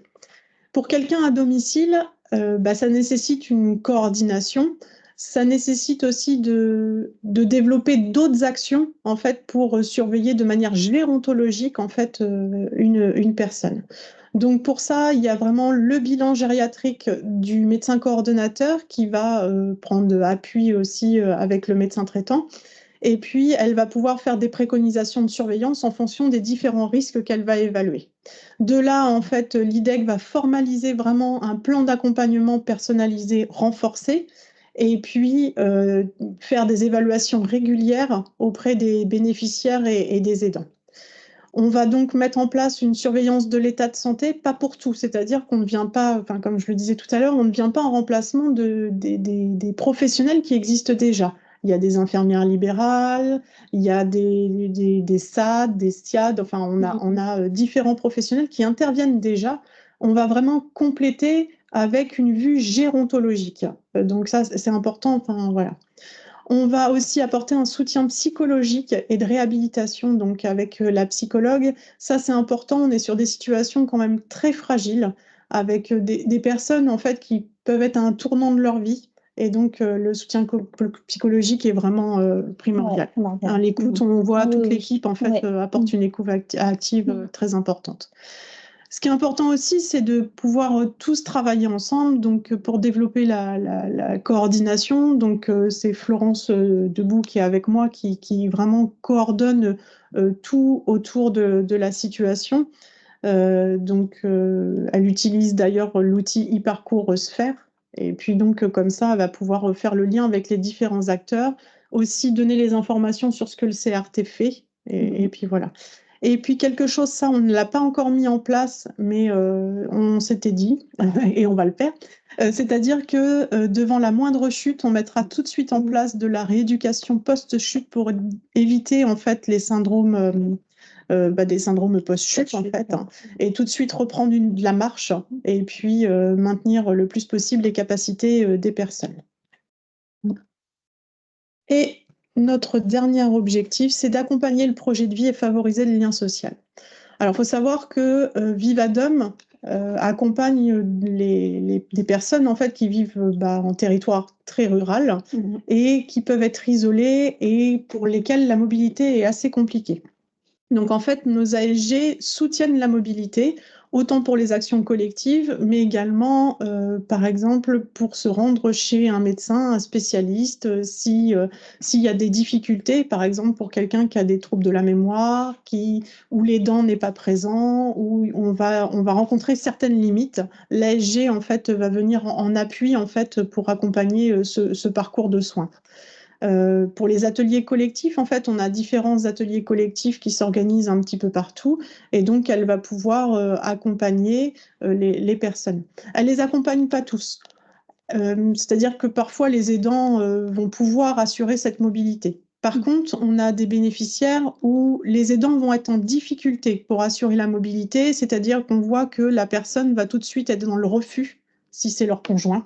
Pour quelqu'un à domicile, ça nécessite une coordination. Ça nécessite aussi de développer d'autres actions en fait pour surveiller de manière gérontologique en fait une personne. Donc pour ça, il y a vraiment le bilan gériatrique du médecin coordonnateur qui va prendre appui aussi avec le médecin traitant. Et puis, elle va pouvoir faire des préconisations de surveillance en fonction des différents risques qu'elle va évaluer. De là, en fait, l'IDEC va formaliser vraiment un plan d'accompagnement personnalisé renforcé et puis faire des évaluations régulières auprès des bénéficiaires et des aidants. On va donc mettre en place une surveillance de l'état de santé, pas pour tout, c'est-à-dire qu'on ne vient pas, enfin, comme je le disais tout à l'heure, on ne vient pas en remplacement des professionnels qui existent déjà. Il y a des infirmières libérales, il y a des SAD, des STIAD, enfin, on a différents professionnels qui interviennent déjà. On va vraiment compléter avec une vue gérontologique. Donc ça, c'est important, enfin, voilà. On va aussi apporter un soutien psychologique et de réhabilitation, donc avec la psychologue. Ça, c'est important. On est sur des situations quand même très fragiles. avec des personnes en fait qui peuvent être à un tournant de leur vie. Et donc, le soutien psychologique est vraiment primordial. Ouais, primordial. Hein, l'écoute, on voit toute l'équipe en fait Ouais. apporte une écoute active très importante. Ce qui est important aussi, c'est de pouvoir tous travailler ensemble, donc pour développer la coordination. Donc, c'est Florence Debout qui est avec moi, qui vraiment coordonne tout autour de la situation. Donc, elle utilise d'ailleurs l'outil e-parcours Sphère. Et puis donc, comme ça, elle va pouvoir faire le lien avec les différents acteurs, aussi donner les informations sur ce que le CRT fait. Et puis voilà. Et puis quelque chose, ça, on ne l'a pas encore mis en place, mais on s'était dit, et on va le faire. C'est-à-dire que devant la moindre chute, on mettra tout de suite en place de la rééducation post-chute pour éviter en fait les syndromes. Des syndromes post-chute en fait, hein, et tout de suite reprendre de la marche et puis maintenir le plus possible les capacités des personnes. Et notre dernier objectif, c'est d'accompagner le projet de vie et favoriser le lien social. Alors, il faut savoir que Vivadom accompagne des personnes en fait, qui vivent en territoire très rural et qui peuvent être isolées et pour lesquelles la mobilité est assez compliquée. Donc, en fait, nos ASG soutiennent la mobilité, autant pour les actions collectives, mais également, par exemple, pour se rendre chez un médecin, un spécialiste, s'il y a des difficultés, par exemple, pour quelqu'un qui a des troubles de la mémoire, où les dents n'est pas présent, où on va rencontrer certaines limites. L'ASG, en fait, va venir en appui, en fait, pour accompagner ce parcours de soins. Pour les ateliers collectifs, en fait, on a différents ateliers collectifs qui s'organisent un petit peu partout et donc elle va pouvoir accompagner les personnes. Elle ne les accompagne pas tous. C'est-à-dire que parfois les aidants vont pouvoir assurer cette mobilité. Par contre, on a des bénéficiaires où les aidants vont être en difficulté pour assurer la mobilité, c'est-à-dire qu'on voit que la personne va tout de suite être dans le refus si c'est leur conjoint.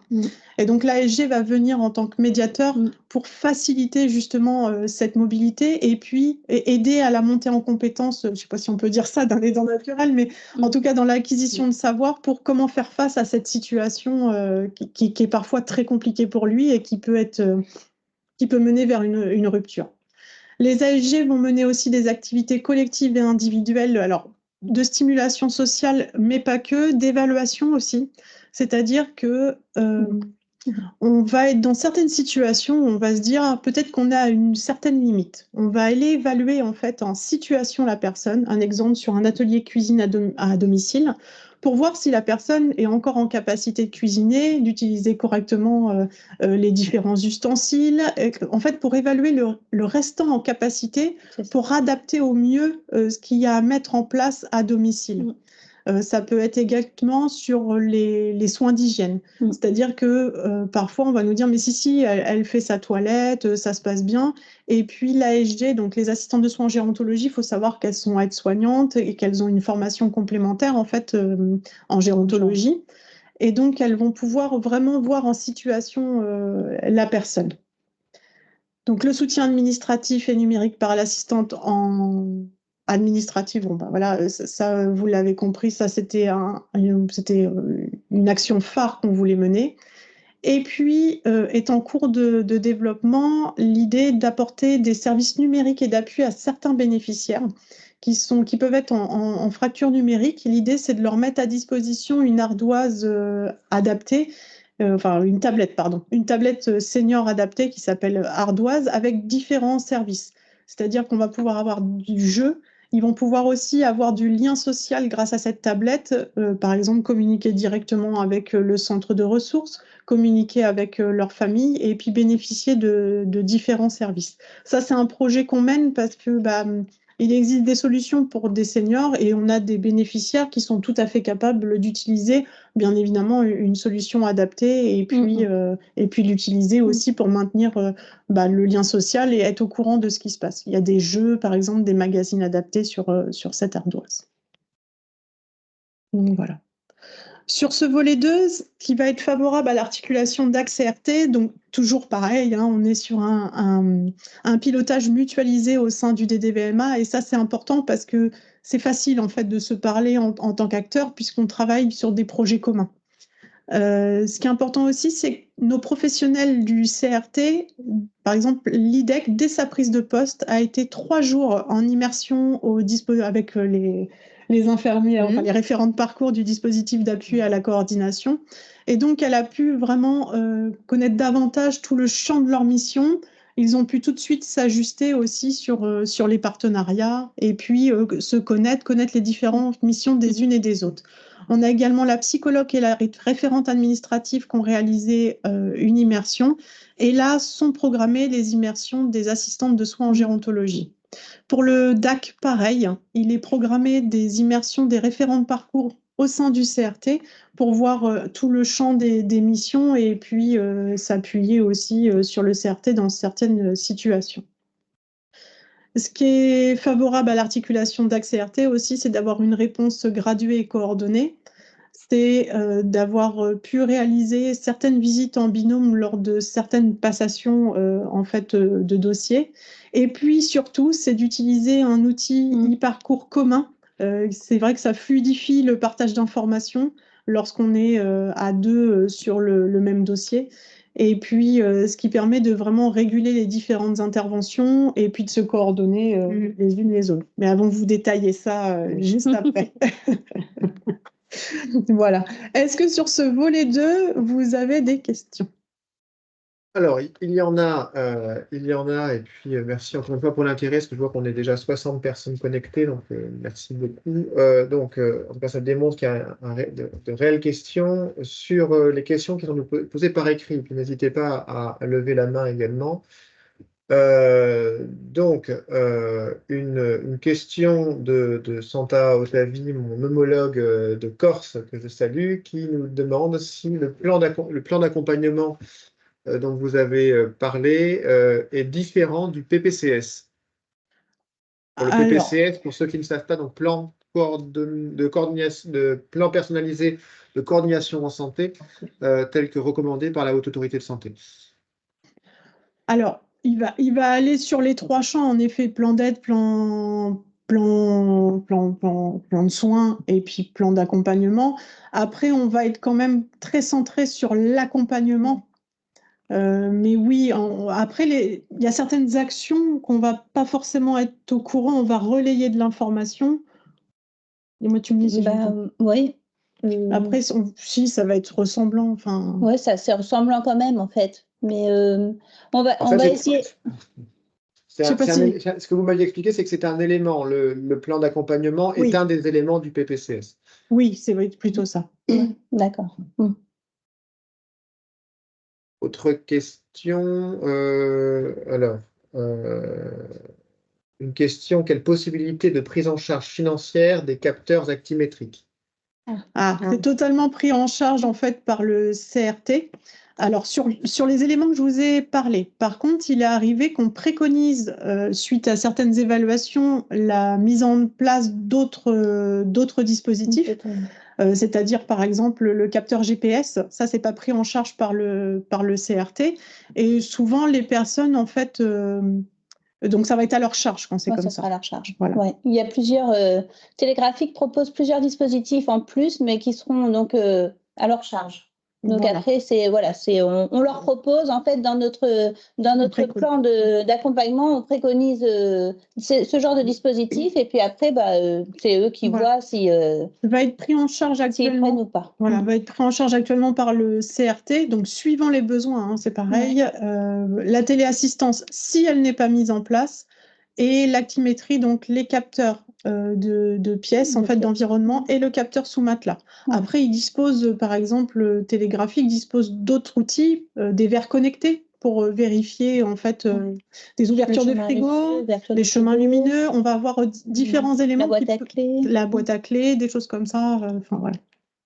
Et donc l'ASG va venir en tant que médiateur pour faciliter justement cette mobilité et puis aider à la montée en compétence, je ne sais pas si on peut dire ça d'un aidant naturel, mais en tout cas dans l'acquisition de savoir pour comment faire face à cette situation qui est parfois très compliquée pour lui et qui peut mener vers une rupture. Les ASG vont mener aussi des activités collectives et individuelles, alors de stimulation sociale, mais pas que, d'évaluation aussi. C'est-à-dire que on va être dans certaines situations où on va se dire peut-être qu'on a une certaine limite. On va aller évaluer en fait en situation la personne, un exemple sur un atelier cuisine à domicile, pour voir si la personne est encore en capacité de cuisiner, d'utiliser correctement les différents ustensiles, en fait pour évaluer le restant en capacité pour adapter au mieux ce qu'il y a à mettre en place à domicile. Ça peut être également sur les soins d'hygiène. C'est-à-dire que parfois, on va nous dire, mais si, elle fait sa toilette, ça se passe bien. Et puis l'ASG, donc les assistantes de soins en gérontologie, il faut savoir qu'elles sont aides-soignantes et qu'elles ont une formation complémentaire en fait en gérontologie. Et donc, elles vont pouvoir vraiment voir en situation la personne. Donc, le soutien administratif et numérique par l'assistante administrative, voilà, ça vous l'avez compris, ça c'était une action phare qu'on voulait mener. Et puis est en cours de développement l'idée d'apporter des services numériques et d'appui à certains bénéficiaires qui peuvent être en fracture numérique. L'idée, c'est de leur mettre à disposition une ardoise adaptée. Une tablette senior adaptée qui s'appelle Ardoise avec différents services. C'est-à-dire qu'on va pouvoir avoir du jeu, ils vont pouvoir aussi avoir du lien social grâce à cette tablette, par exemple communiquer directement avec le centre de ressources, communiquer avec leur famille et puis bénéficier de différents services. Ça, c'est un projet qu'on mène parce que il existe des solutions pour des seniors et on a des bénéficiaires qui sont tout à fait capables d'utiliser, bien évidemment, une solution adaptée et puis l'utiliser aussi pour maintenir le lien social et être au courant de ce qui se passe. Il y a des jeux, par exemple, des magazines adaptés sur cette ardoise. Donc voilà. Sur ce volet 2, ce qui va être favorable à l'articulation DAC-CRT, donc toujours pareil, hein, on est sur un pilotage mutualisé au sein du DDVMA, et ça c'est important parce que c'est facile en fait de se parler en tant qu'acteur puisqu'on travaille sur des projets communs. Ce qui est important aussi, c'est que nos professionnels du CRT, par exemple l'IDEC, dès sa prise de poste, a été 3 jours en immersion avec les infirmières, enfin, les référents de parcours du dispositif d'appui à la coordination. Et donc, elle a pu vraiment connaître davantage tout le champ de leur mission. Ils ont pu tout de suite s'ajuster aussi sur les partenariats et puis se connaître les différentes missions des unes et des autres. On a également la psychologue et la référente administrative qui ont réalisé une immersion. Et là, sont programmées les immersions des assistantes de soins en gérontologie. Pour le DAC, pareil, il est programmé des immersions des référents de parcours au sein du CRT pour voir tout le champ des missions et puis s'appuyer aussi sur le CRT dans certaines situations. Ce qui est favorable à l'articulation DAC-CRT aussi, c'est d'avoir une réponse graduée et coordonnée. C'est d'avoir pu réaliser certaines visites en binôme lors de certaines passations en fait, de dossiers. Et puis surtout, c'est d'utiliser un outil e-parcours commun. C'est vrai que ça fluidifie le partage d'informations lorsqu'on est à 2 sur le même dossier. Et puis, ce qui permet de vraiment réguler les différentes interventions et puis de se coordonner les unes les autres. Mais avant de vous détailler ça juste après. Voilà. Est-ce que sur ce volet 2, vous avez des questions? Alors, il y en a, et puis merci encore une fois pour l'intérêt, parce que je vois qu'on est déjà 60 personnes connectées, donc merci beaucoup. En tout cas, ça démontre qu'il y a de réelles questions sur les questions qui sont posées par écrit. Puis n'hésitez pas à lever la main également. Une question de Santa Otavi, mon homologue de Corse, que je salue, qui nous demande si le plan d'accompagnement dont vous avez parlé est différent du PPCS. Pour le PPCS, pour ceux qui ne savent pas, donc plan personnalisé de coordination en santé, tel que recommandé par la Haute Autorité de Santé. Alors, il va aller sur les 3 champs, en effet, plan d'aide, plan de soins et puis plan d'accompagnement. Après, on va être quand même très centré sur l'accompagnement. Mais oui, après, il y a certaines actions qu'on ne va pas forcément être au courant, on va relayer de l'information. Et moi, tu me dis si oui. Après, si, ça va être ressemblant. Enfin... Oui, c'est ressemblant quand même, en fait. Mais on va essayer. Ce que vous m'aviez expliqué, c'est que c'est un élément, le plan d'accompagnement est un des éléments du PPCS. Oui, c'est plutôt ça. D'accord. Autre question, une question, quelle possibilité de prise en charge financière des capteurs actimétriques? C'est totalement pris en charge en fait par le CRT. Alors, sur les éléments que je vous ai parlé, par contre, il est arrivé qu'on préconise, suite à certaines évaluations, la mise en place d'autres dispositifs, c'est-à-dire, par exemple, le capteur GPS. Ça, c'est pas pris en charge par le CRT. Et souvent, les personnes, en fait, donc ça va être à leur charge quand c'est comme ça. Ça sera à leur charge. Voilà. Ouais. Il y a plusieurs... Télégraphique propose plusieurs dispositifs en plus, mais qui seront donc à leur charge. Donc après, on leur propose, en fait, dans notre plan d'accompagnement, on préconise ce genre de dispositif, et puis après, c'est eux qui voient si va être pris en charge actuellement ou pas. Voilà, va être pris en charge actuellement par le CRT, donc suivant les besoins, hein, c'est pareil. La téléassistance, si elle n'est pas mise en place, et l'actimétrie, donc les capteurs de pièces, en fait, d'environnement, et le capteur sous matelas. Après, ils disposent, par exemple, Télégraphique dispose d'autres outils, des verres connectés pour vérifier, en fait, des ouvertures de frigo, des chemins lumineux. On va avoir différents éléments. La boîte à clés, des choses comme ça. Enfin, voilà.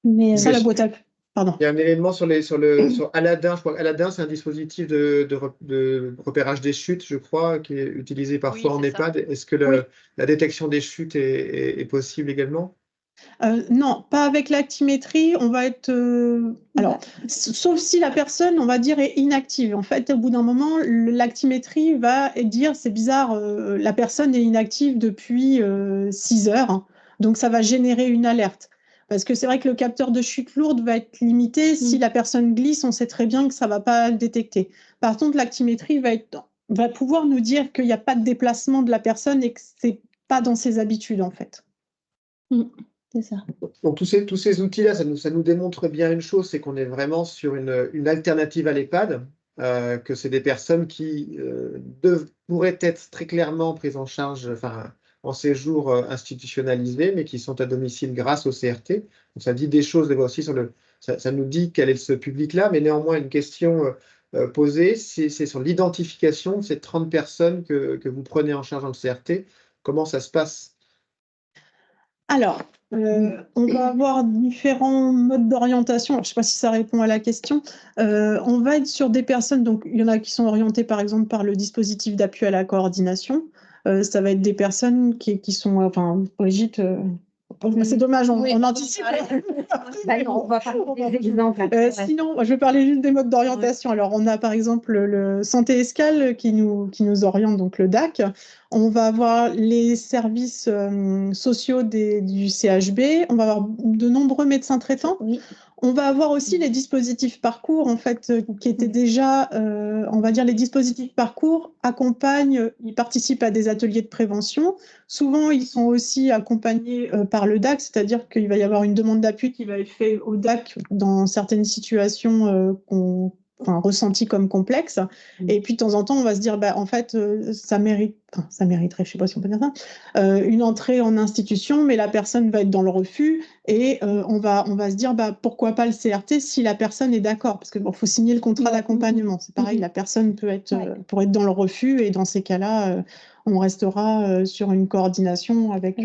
Mais ça, la boîte à clés. Pardon. Il y a un élément sur Aladdin. Je crois qu'Aladdin, c'est un dispositif de repérage des chutes, je crois, qui est utilisé parfois en EHPAD. Est-ce que la détection des chutes est possible également? Non, pas avec l'actimétrie. On va être. Alors, sauf si la personne, on va dire, est inactive. En fait, au bout d'un moment, l'actimétrie va dire c'est bizarre, la personne est inactive depuis 6 heures. Hein. Donc, ça va générer une alerte. Parce que c'est vrai que le capteur de chute lourde va être limité. Si la personne glisse, on sait très bien que ça ne va pas le détecter. Par contre, l'actimétrie va pouvoir nous dire qu'il n'y a pas de déplacement de la personne et que ce n'est pas dans ses habitudes, en fait. C'est ça. Donc, tous ces outils-là, ça nous démontre bien une chose, c'est qu'on est vraiment sur une alternative à l'EHPAD, que c'est des personnes qui pourraient être très clairement prises en charge en séjour institutionnalisé, mais qui sont à domicile grâce au CRT. Donc, ça dit des choses aussi ça nous dit quel est ce public-là, mais néanmoins, une question posée, c'est sur l'identification de ces 30 personnes que vous prenez en charge dans le CRT. Comment ça se passe? Alors, on va avoir différents modes d'orientation. Je ne sais pas si ça répond à la question. On va être sur des personnes, donc il y en a qui sont orientées par exemple par le dispositif d'appui à la coordination. Ça va être des personnes qui sont, enfin, Brigitte, c'est dommage, on anticipe. On va faire des exemples. Sinon, je vais parler juste des modes d'orientation. Alors, on a par exemple le Santé Escale qui nous oriente, donc le DAC. On va avoir les services sociaux du CHB. On va avoir de nombreux médecins traitants. Oui. On va avoir aussi les dispositifs parcours, en fait, qui étaient déjà, on va dire, les dispositifs parcours accompagnent, ils participent à des ateliers de prévention. Souvent, ils sont aussi accompagnés par le DAC, c'est-à-dire qu'il va y avoir une demande d'appui qui va être faite au DAC dans certaines situations ressenties comme complexes. Et puis, de temps en temps, on va se dire, en fait, ça mériterait, je ne sais pas si on peut dire ça, une entrée en institution, mais la personne va être dans le refus. Et on va se dire, pourquoi pas le CRT si la personne est d'accord? Parce qu'il faut signer le contrat d'accompagnement. C'est pareil, la personne peut être dans le refus et dans ces cas-là, on restera sur une coordination avec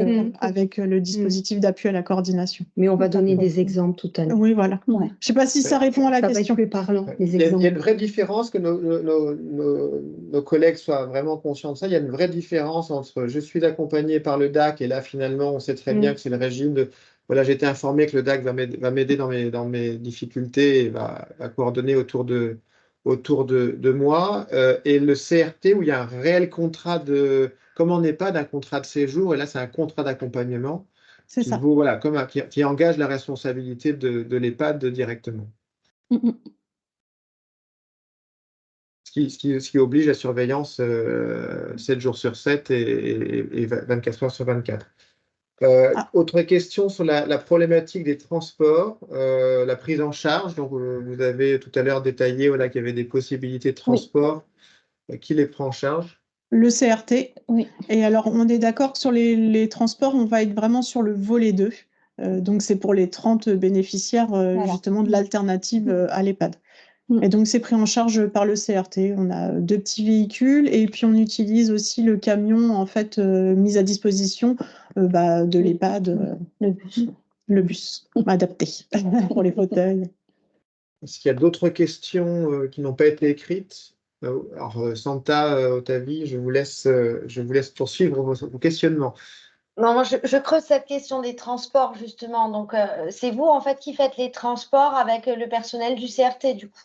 le dispositif d'appui à la coordination. Mais on va donner des exemples tout à l'heure. Oui, voilà. Ouais. Je ne sais pas si ça répond à la question. Ça va être plus parlant, les Il y a exemples. une vraie différence, que nos collègues soient vraiment conscients de ça. Il y a une vraie différence entre je suis accompagné par le DAC et là, finalement, on sait très bien que c'est le régime de voilà, j'ai été informé que le DAC va m'aider dans mes difficultés et va coordonner autour de moi. Et le CRT, où il y a un réel contrat comme on n'est pas d'un contrat de séjour, et là, c'est un contrat d'accompagnement C'est ça. voilà, qui engage la responsabilité de l'EHPAD directement. Ce qui oblige la surveillance 7 jours sur 7 et 24 heures sur 24. Autre question sur la problématique des transports, la prise en charge. Donc, vous avez tout à l'heure détaillé qu'il y avait des possibilités de transport. Qui les prend en charge? Le CRT. Oui. Et alors, on est d'accord que sur les transports, on va être vraiment sur le volet 2. Donc, c'est pour les 30 bénéficiaires justement de l'alternative à l'EHPAD. Et donc, c'est pris en charge par le CRT. On a 2 petits véhicules et puis on utilise aussi le camion en fait mis à disposition de l'EHPAD, le bus adapté pour les fauteuils. Est-ce qu'il y a d'autres questions qui n'ont pas été écrites? Alors, Santa, Otavi, je vous laisse poursuivre vos questionnements. Non, moi, je creuse cette question des transports, justement. Donc, c'est vous, en fait, qui faites les transports avec le personnel du CRT, du coup.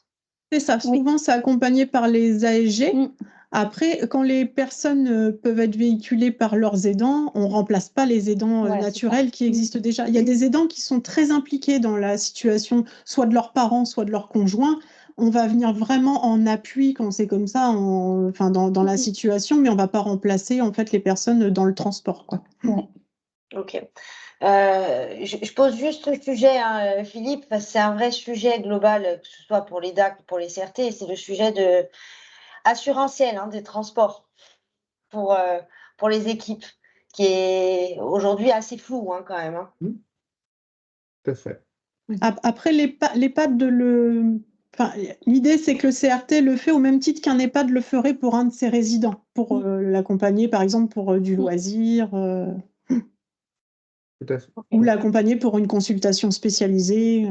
C'est ça. Souvent, c'est accompagné par les ASG. Après, quand les personnes peuvent être véhiculées par leurs aidants, on ne remplace pas les aidants naturels qui existent déjà. Il y a des aidants qui sont très impliqués dans la situation, soit de leurs parents, soit de leurs conjoints. On va venir vraiment en appui quand c'est comme ça, dans la situation, mais on ne va pas remplacer en fait les personnes dans le transport, quoi. Ok. Je pose juste le sujet, Philippe, parce que c'est un vrai sujet global, que ce soit pour les DAC ou pour les CRT, c'est le sujet assurantiel des transports pour les équipes, qui est aujourd'hui assez flou quand même. Tout à fait. Après, l'EHPAD l'idée, c'est que le CRT le fait au même titre qu'un EHPAD le ferait pour un de ses résidents, pour l'accompagner, par exemple, pour du loisir. Tout à fait. Ou l'accompagner pour une consultation spécialisée.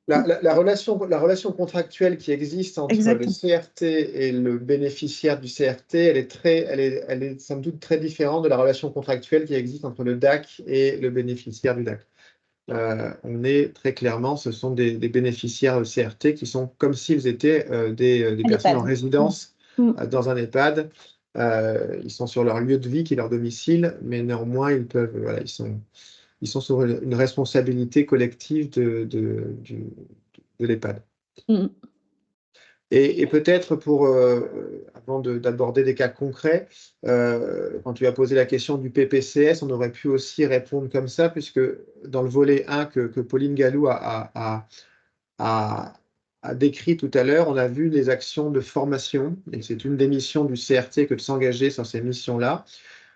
La relation contractuelle qui existe entre le CRT et le bénéficiaire du CRT, elle est sans doute très différente de la relation contractuelle qui existe entre le DAC et le bénéficiaire du DAC. on est très clairement, ce sont des bénéficiaires CRT qui sont comme s'ils étaient des personnes en résidence dans un EHPAD. Ils sont sur leur lieu de vie qui est leur domicile, mais néanmoins, ils peuvent, voilà, ils sont sur une responsabilité collective de l'EHPAD. Et peut-être avant d'aborder des cas concrets, quand tu as posé la question du PPCS, on aurait pu aussi répondre comme ça, puisque dans le volet 1 que Pauline Gallou a décrit tout à l'heure, on a vu les actions de formation, et c'est une des missions du CRT que de s'engager sur ces missions-là.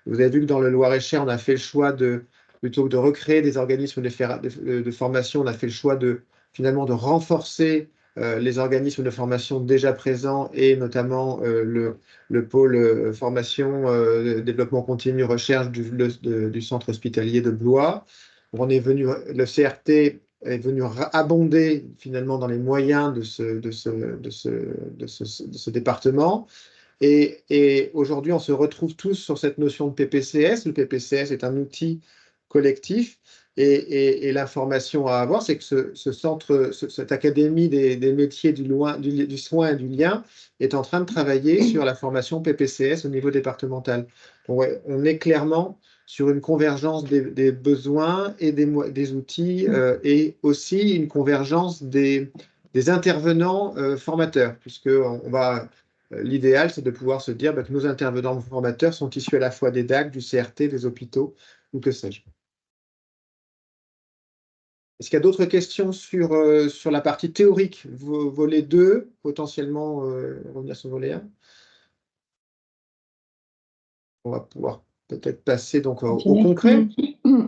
Vous avez vu que dans le Loir-et-Cher, on a fait le choix plutôt que de recréer des organismes de formation, on a fait le choix finalement de renforcer les organismes de formation déjà présents et notamment le pôle formation, développement continu, recherche du centre hospitalier de Blois. Le CRT est venu abonder finalement dans les moyens de ce département. Et aujourd'hui, on se retrouve tous sur cette notion de PPCS. Le PPCS est un outil collectif. Et l'information à avoir, c'est que ce centre, cette académie des métiers du soin et du lien est en train de travailler sur la formation PPCS au niveau départemental. Donc, ouais, on est clairement sur une convergence des besoins et des outils et aussi une convergence des intervenants formateurs, puisque l'idéal, c'est de pouvoir se dire que nos intervenants formateurs sont issus à la fois des DAC, du CRT, des hôpitaux, ou que sais-je. Est-ce qu'il y a d'autres questions sur la partie théorique, volet 2, potentiellement revenir sur volet 1? On va pouvoir peut-être passer donc au concret,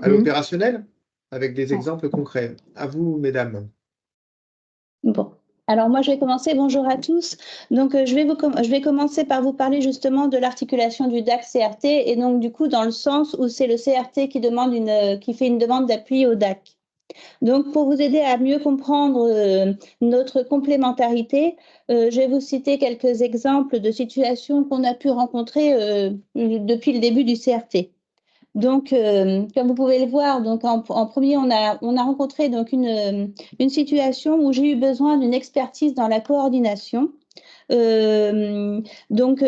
à l'opérationnel, avec des exemples concrets. À vous, mesdames. Bon. Alors moi, je vais commencer. Bonjour à tous. Donc, je vais commencer par vous parler justement de l'articulation du DAC-CRT et donc du coup dans le sens où c'est le CRT qui fait une demande d'appui au DAC. Donc, pour vous aider à mieux comprendre notre complémentarité, je vais vous citer quelques exemples de situations qu'on a pu rencontrer depuis le début du CRT. Donc, comme vous pouvez le voir, donc en premier, on a rencontré donc une situation où j'ai eu besoin d'une expertise dans la coordination. Donc,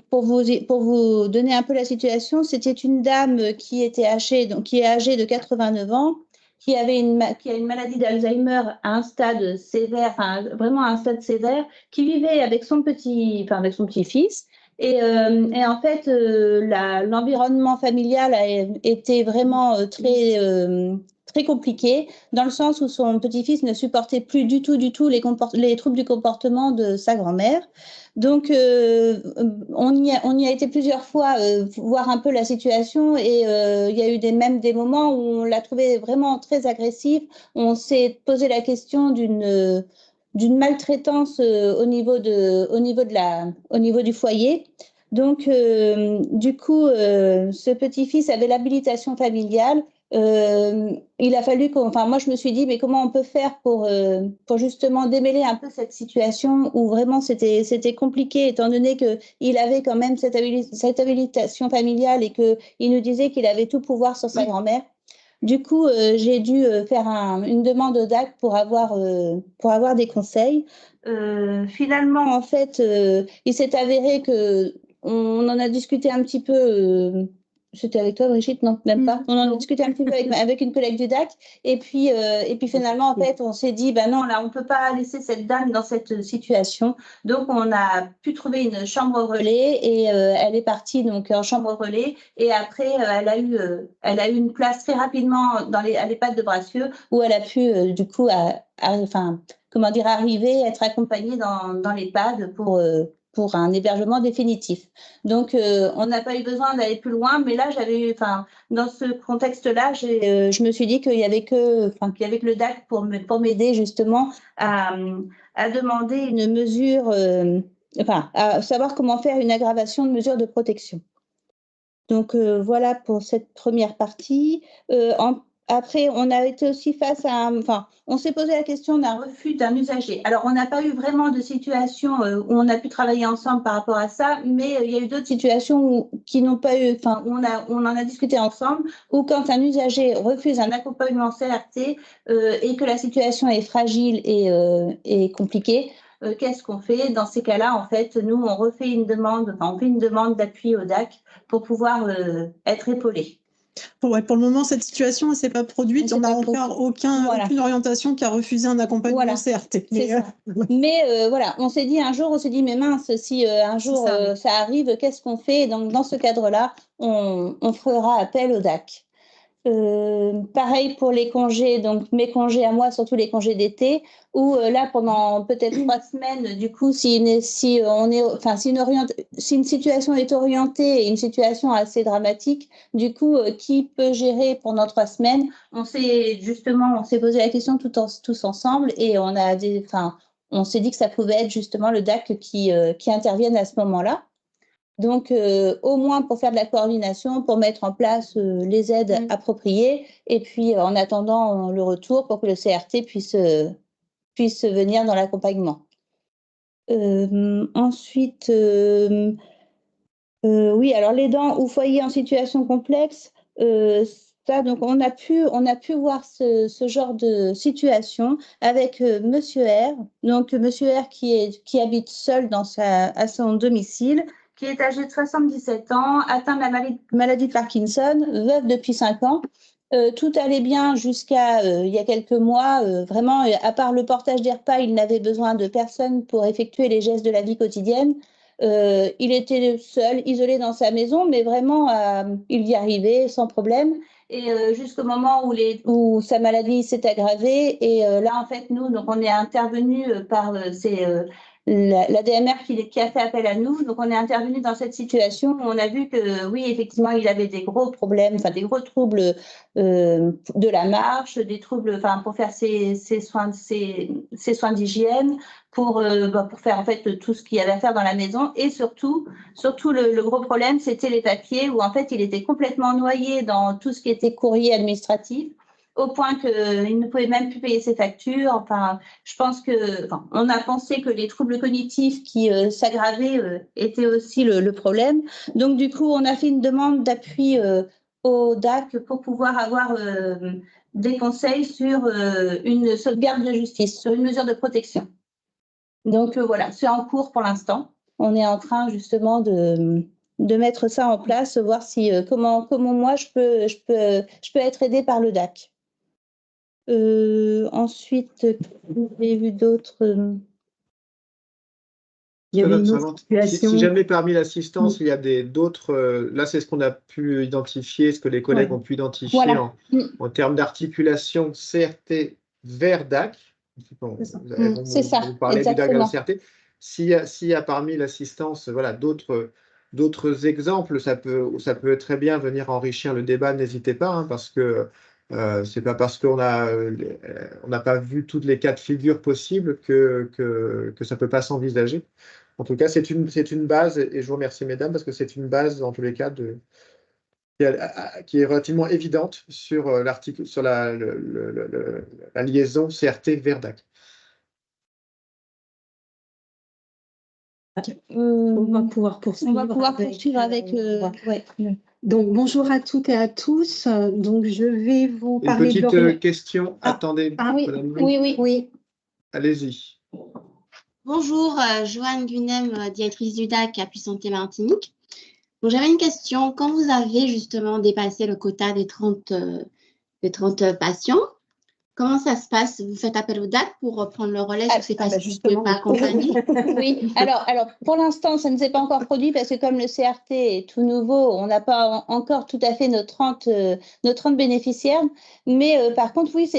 pour vous donner un peu la situation, c'était une dame qui est âgée de 89 ans, qui a une maladie d'Alzheimer à un stade sévère, vraiment à un stade sévère, qui vivait avec son petit-fils. Et en fait, l'environnement familial a été vraiment très compliqué, dans le sens où son petit-fils ne supportait plus du tout les troubles du comportement de sa grand-mère. Donc, on y a été plusieurs fois voir un peu la situation et il y a eu même des moments où on l'a trouvé vraiment très agressive. On s'est posé la question d'une maltraitance au niveau du foyer. Donc, du coup, ce petit-fils avait l'habilitation familiale. Il a fallu moi, je me suis dit, mais comment on peut faire pour justement démêler un peu cette situation où vraiment c'était compliqué, étant donné qu'il avait quand même cette habilitation familiale et qu'il nous disait qu'il avait tout pouvoir sur sa grand-mère. Du coup, j'ai dû faire une demande au DAC pour avoir des conseils. Finalement, en fait, il s'est avéré qu'on en a discuté un petit peu. C'était avec toi, Brigitte? Non, même pas. On en a discuté un petit peu avec une collègue du DAC. Et puis finalement, en fait, on s'est dit, non, là, on ne peut pas laisser cette dame dans cette situation. Donc, on a pu trouver une chambre relais et elle est partie donc en chambre relais. Et après, elle a eu une place très rapidement à l'EHPAD de Bracieux où elle a pu, du coup, arriver, être accompagnée dans l'EHPAD pour un hébergement définitif. Donc, on n'a pas eu besoin d'aller plus loin, mais là, dans ce contexte-là, je me suis dit qu'il y avait que le DAC pour m'aider justement à demander une mesure, à savoir comment faire une aggravation de mesures de protection. Donc, voilà pour cette première partie. Après, on a été aussi face à, enfin, on s'est posé la question d'un refus d'un usager. Alors, on n'a pas eu vraiment de situation où on a pu travailler ensemble par rapport à ça, mais il y a eu d'autres situations qui n'ont pas eu, enfin, on en a discuté ensemble, où quand un usager refuse un accompagnement CRT et que la situation est fragile et compliquée, qu'est-ce qu'on fait? Dans ces cas-là, en fait, nous, on refait une demande, enfin, on fait une demande d'appui au DAC pour pouvoir être épaulé. Pour le moment, cette situation ne s'est pas produite. On n'a encore aucune orientation qui a refusé un accompagnement CRT. Mais voilà, on s'est dit un jour, mais mince, si un jour ça arrive, qu'est-ce qu'on fait? Donc, dans ce cadre-là, on fera appel au DAC. Pareil pour les congés, donc mes congés à moi, surtout les congés d'été, où là pendant peut-être 3 semaines, du coup, si une situation est orientée et une situation assez dramatique, du coup, qui peut gérer pendant 3 semaines? On s'est posé la question tous ensemble et on s'est dit que ça pouvait être justement le DAC qui intervienne à ce moment-là. Donc, au moins pour faire de la coordination, pour mettre en place les aides appropriées, et puis en attendant le retour pour que le CRT puisse venir dans l'accompagnement. Ensuite, oui, alors l'aidant ou foyer en situation complexe, ça, donc on a pu voir ce genre de situation avec Monsieur R. Donc Monsieur R qui habite seul à son domicile, qui est âgé de 77 ans, atteint de la maladie de Parkinson, veuve depuis 5 ans. Tout allait bien jusqu'à il y a quelques mois. Vraiment, à part le portage des repas, il n'avait besoin de personne pour effectuer les gestes de la vie quotidienne. Il était seul, isolé dans sa maison, mais vraiment, il y arrivait sans problème. Et jusqu'au moment où sa maladie s'est aggravée. Et là, en fait, nous, donc, on est intervenu par la DMR qui a fait appel à nous. Donc, on est intervenu dans cette situation où on a vu que, oui, effectivement, il avait des gros problèmes, des gros troubles de la marche, des troubles, pour faire ses soins d'hygiène, pour faire en fait tout ce qu'il y avait à faire dans la maison. Et surtout le gros problème, c'était les papiers où en fait, il était complètement noyé dans tout ce qui était courrier administratif, au point qu'il ne pouvait même plus payer ses factures. Enfin, je pense on a pensé que les troubles cognitifs qui s'aggravaient étaient aussi le problème. Donc, du coup, on a fait une demande d'appui au DAC pour pouvoir avoir des conseils sur une sauvegarde de justice, sur une mesure de protection. Donc, voilà, c'est en cours pour l'instant. On est en train justement de mettre ça en place, voir si comment moi je peux être aidée par le DAC. Ensuite, j'ai vu d'autres. Il y avait une autre situation. Si jamais parmi l'assistance, il y a d'autres, là c'est ce qu'on a pu identifier, ce que les collègues ont pu identifier en termes d'articulation CRT vers DAC. C'est ça, vous parlez du DAC vers le CRT. S'il y a parmi l'assistance d'autres exemples, ça peut très bien venir enrichir le débat, n'hésitez pas, parce que c'est pas parce qu'on n'a pas vu toutes les cas de figure possibles que ça peut pas s'envisager. En tout cas, c'est une base, et je vous remercie, mesdames, parce que c'est une base, en tous les cas, qui est relativement évidente sur l'article, sur la liaison CRT vers DAC. On va pouvoir poursuivre. Avec. Donc, bonjour à toutes et à tous. Donc, je vais vous parler de... Une petite question. Attendez. Oui. Allez-y. Bonjour, Joanne Gunem, directrice du DAC à Puy-Santé Martinique. Donc, j'avais une question. Quand vous avez justement dépassé le quota des 30 patients, comment ça se passe? Vous faites appel au DAC pour prendre le relais sur ces patients qui ne peuvent pas accompagner? Oui, alors pour l'instant, ça ne s'est pas encore produit parce que comme le CRT est tout nouveau, on n'a pas encore tout à fait nos 30 bénéficiaires. Mais par contre, oui,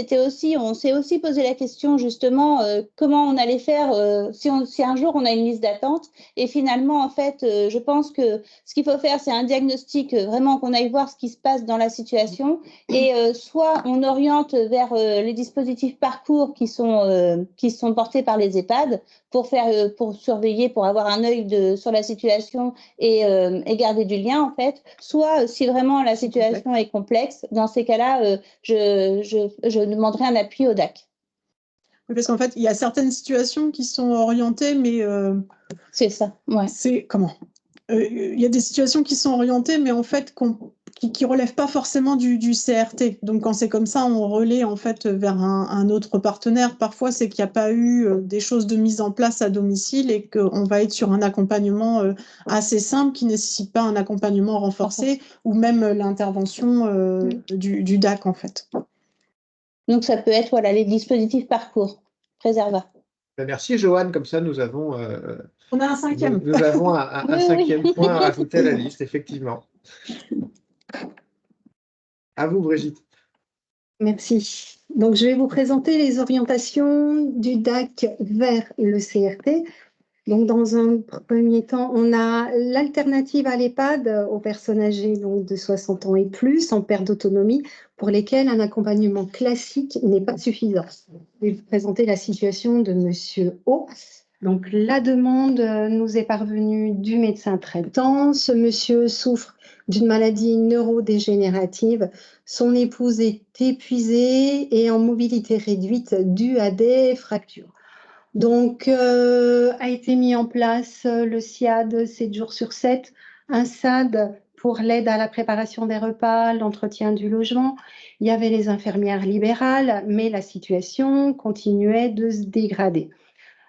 on s'est aussi posé la question justement comment on allait faire si un jour on a une liste d'attente. Et finalement, en fait, je pense que ce qu'il faut faire, c'est un diagnostic, vraiment qu'on aille voir ce qui se passe dans la situation. Et soit on oriente vers les dispositifs parcours qui sont portés par les EHPAD pour surveiller, pour avoir un œil sur la situation et garder du lien, en fait. Soit, si vraiment la situation est complexe, dans ces cas-là, je demanderai un appui au DAC. Oui, parce qu'en fait, il y a certaines situations qui sont orientées, mais c'est ça, ouais. C'est comment il y a des situations qui sont orientées, mais en fait, qui ne relèvent pas forcément du CRT. Donc, quand c'est comme ça, on relaie en fait vers un autre partenaire. Parfois, c'est qu'il n'y a pas eu des choses de mise en place à domicile et qu'on va être sur un accompagnement assez simple qui ne nécessite pas un accompagnement renforcé ou même l'intervention du DAC, en fait. Donc, ça peut être voilà, les dispositifs parcours, Préserva. Merci, Joanne. Comme ça, nous avons... on a un cinquième. Nous avons un cinquième point à ajouter à la liste, effectivement. À vous, Brigitte. Merci. Donc, je vais vous présenter les orientations du DAC vers le CRT. Donc, dans un premier temps, on a l'alternative à l'EHPAD aux personnes âgées donc, de 60 ans et plus en perte d'autonomie pour lesquelles un accompagnement classique n'est pas suffisant. Je vais vous présenter la situation de Monsieur O. Donc, la demande nous est parvenue du médecin traitant. Ce monsieur souffre d'une maladie neurodégénérative. Son épouse est épuisée et en mobilité réduite due à des fractures. Donc, a été mis en place le SIAD 7 jours sur 7, un SAD pour l'aide à la préparation des repas, l'entretien du logement. Il y avait les infirmières libérales, mais la situation continuait de se dégrader.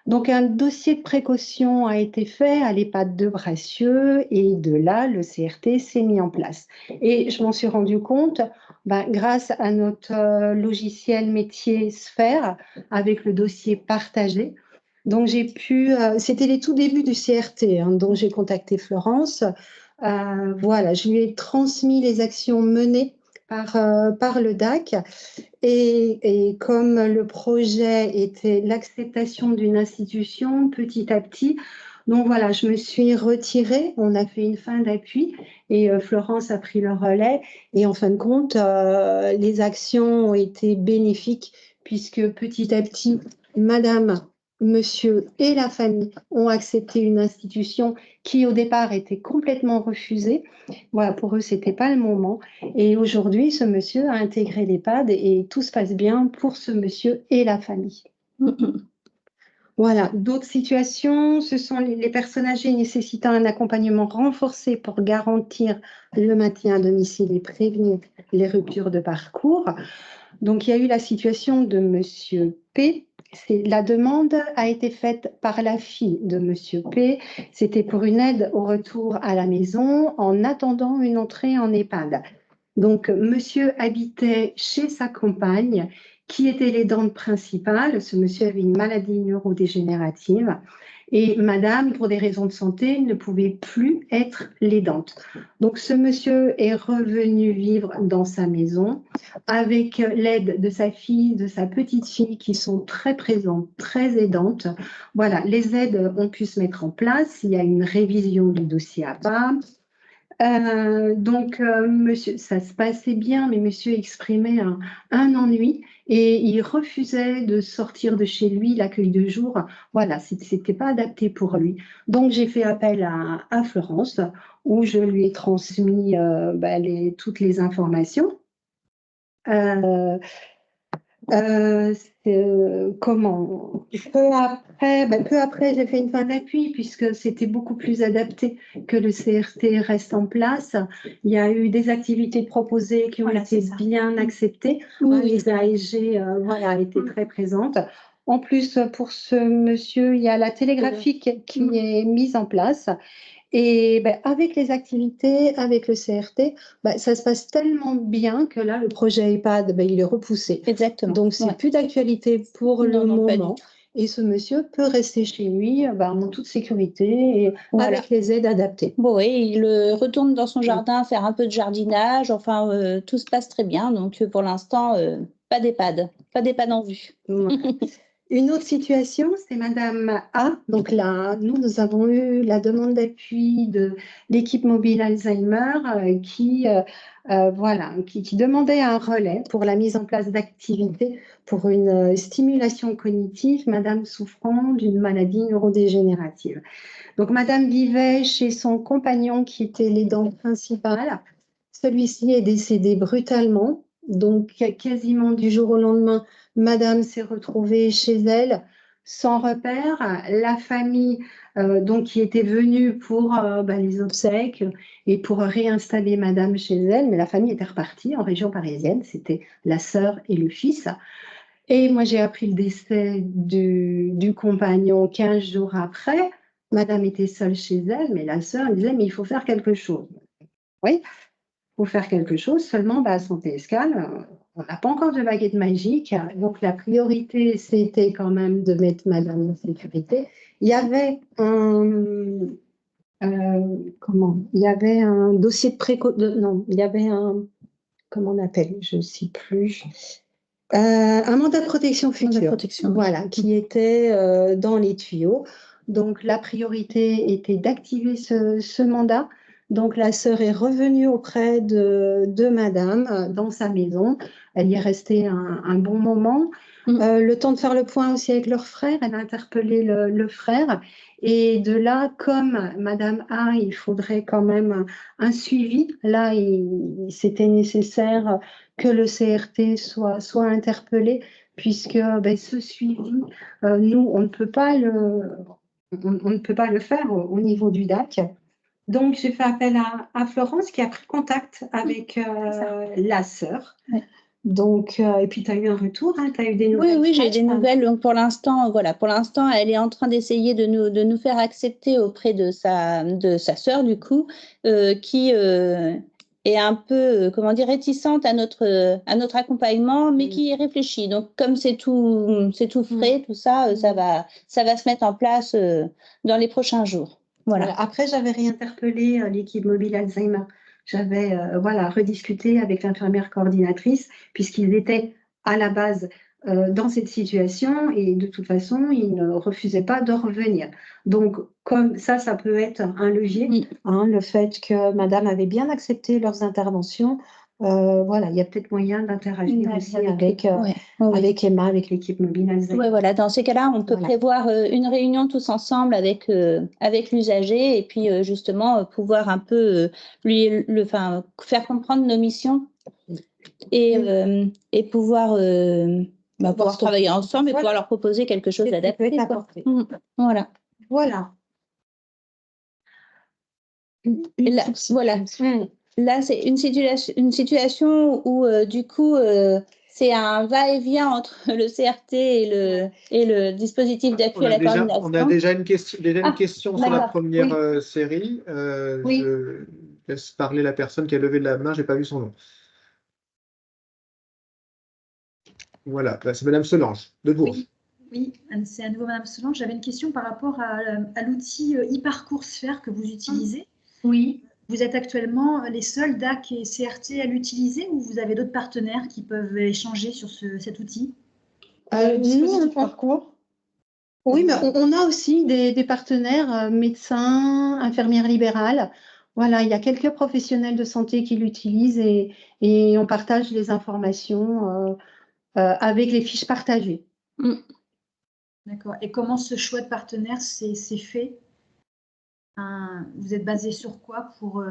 Donc, un dossier de précaution a été fait à l'EHPAD de Bracieux et de là, le CRT s'est mis en place. Et je m'en suis rendu compte grâce à notre logiciel métier Sphère avec le dossier partagé. Donc, j'ai pu, c'était les tout débuts du CRT, donc j'ai contacté Florence. Voilà, je lui ai transmis les actions menées par le DAC. Et comme le projet était l'acceptation d'une institution petit à petit, donc voilà, je me suis retirée, on a fait une fin d'appui et Florence a pris le relais et en fin de compte, les actions ont été bénéfiques puisque petit à petit, madame, monsieur et la famille ont accepté une institution qui au départ était complètement refusée. Voilà, pour eux, ce n'était pas le moment. Et aujourd'hui, ce monsieur a intégré l'EHPAD et tout se passe bien pour ce monsieur et la famille. Voilà, d'autres situations, ce sont les personnes âgées nécessitant un accompagnement renforcé pour garantir le maintien à domicile et prévenir les ruptures de parcours. Donc, il y a eu la situation de monsieur P. La demande a été faite par la fille de monsieur P. C'était pour une aide au retour à la maison en attendant une entrée en EHPAD. Donc, monsieur habitait chez sa compagne, qui était l'aidante principale. Ce monsieur avait une maladie neurodégénérative. Et madame, pour des raisons de santé, ne pouvait plus être l'aidante. Donc, ce monsieur est revenu vivre dans sa maison avec l'aide de sa fille, de sa petite fille, qui sont très présentes, très aidantes. Voilà, les aides ont pu se mettre en place. Il y a une révision du dossier à part. Donc, monsieur, ça se passait bien, mais monsieur exprimait un ennui et il refusait de sortir de chez lui, l'accueil de jour. Voilà, c'était pas adapté pour lui. Donc, j'ai fait appel à Florence où je lui ai transmis toutes les informations. Comment peu après j'ai fait une fin d'appui puisque c'était beaucoup plus adapté que le CRT reste en place. Il y a eu des activités proposées qui ont été bien acceptées. Les AEG voilà, étaient très présentes. En plus, pour ce monsieur, il y a la télégraphique qui est mise en place. Et avec les activités, avec le CRT, ça se passe tellement bien que là, le projet EHPAD, il est repoussé. Exactement. Donc, c'est plus d'actualité pour le moment. Et ce monsieur peut rester chez lui en toute sécurité et avec les aides adaptées. Bon, oui, il retourne dans son jardin faire un peu de jardinage. Enfin, tout se passe très bien. Donc, pour l'instant, pas d'EHPAD en vue. Une autre situation, c'est Madame A. Donc là, nous avons eu la demande d'appui de l'équipe mobile Alzheimer qui demandait un relais pour la mise en place d'activités pour une stimulation cognitive, Madame souffrant d'une maladie neurodégénérative. Donc Madame vivait chez son compagnon qui était l'aidant principal. Celui-ci est décédé brutalement. Donc quasiment du jour au lendemain, Madame s'est retrouvée chez elle sans repère. La famille qui était venue pour les obsèques et pour réinstaller Madame chez elle, mais la famille était repartie en région parisienne. C'était la sœur et le fils. Et moi, j'ai appris le décès du compagnon 15 jours après. Madame était seule chez elle, mais la sœur disait, mais il faut faire quelque chose. Oui, il faut faire quelque chose, seulement à Santé Escale, on n'a pas encore de baguette magique. Donc, la priorité, c'était quand même de mettre Madame en sécurité. Il y avait il y avait un dossier de non, il y avait comment on appelle, je ne sais plus. Un mandat de protection future, voilà, qui était dans les tuyaux. Donc, la priorité était d'activer ce mandat. Donc, la sœur est revenue auprès de Madame dans sa maison. Elle y est restée un bon moment. Le temps de faire le point aussi avec leur frère, elle a interpellé le frère. Et de là, comme Madame A, il faudrait quand même un suivi. Là, c'était nécessaire que le CRT soit interpellé, puisque ce suivi, nous, on ne peut pas le faire au niveau du DAC. Donc, j'ai fait appel à Florence qui a pris contact avec la sœur. Ouais. Donc, et puis tu as eu un retour, tu as eu des nouvelles? Oui, j'ai des nouvelles. Donc, pour l'instant, elle est en train d'essayer de nous faire accepter auprès de sa sœur, du coup, qui est un peu, réticente à notre accompagnement, mais qui y réfléchit. Donc, comme c'est tout frais, tout ça, ça va se mettre en place dans les prochains jours. Voilà. Après, j'avais réinterpellé l'équipe mobile Alzheimer. J'avais rediscuté avec l'infirmière coordinatrice, puisqu'ils étaient à la base dans cette situation et de toute façon, ils ne refusaient pas de revenir. Donc, comme ça peut être un levier, le fait que Madame avait bien accepté leurs interventions. Il y a peut-être moyen d'interagir aussi avec Emma, avec l'équipe mobile Alzheimer. Oui, voilà. Dans ces cas-là, on peut prévoir une réunion tous ensemble avec l'usager et puis justement pouvoir un peu faire comprendre nos missions et pouvoir travailler ensemble et pouvoir leur proposer quelque chose d'adapté. Voilà. Voilà. Là, c'est une situation où, du coup, c'est un va-et-vient entre le CRT et le dispositif d'appui à la coordination. On a déjà une question sur la première série. Je laisse parler la personne qui a levé la main, je n'ai pas vu son nom. Voilà, c'est Madame Solange, de Bourges. Oui, c'est à nouveau Madame Solange. J'avais une question par rapport à l'outil e-parcours Sphère que vous utilisez. Oui. Vous êtes actuellement les seuls DAC et CRT à l'utiliser ou vous avez d'autres partenaires qui peuvent échanger sur cet outil? Nous, parcours. Oui, mais on a aussi des partenaires médecins, infirmières libérales. Voilà, il y a quelques professionnels de santé qui l'utilisent et on partage les informations avec les fiches partagées. D'accord. Et comment ce choix de partenaire s'est fait? Vous êtes basé sur quoi pour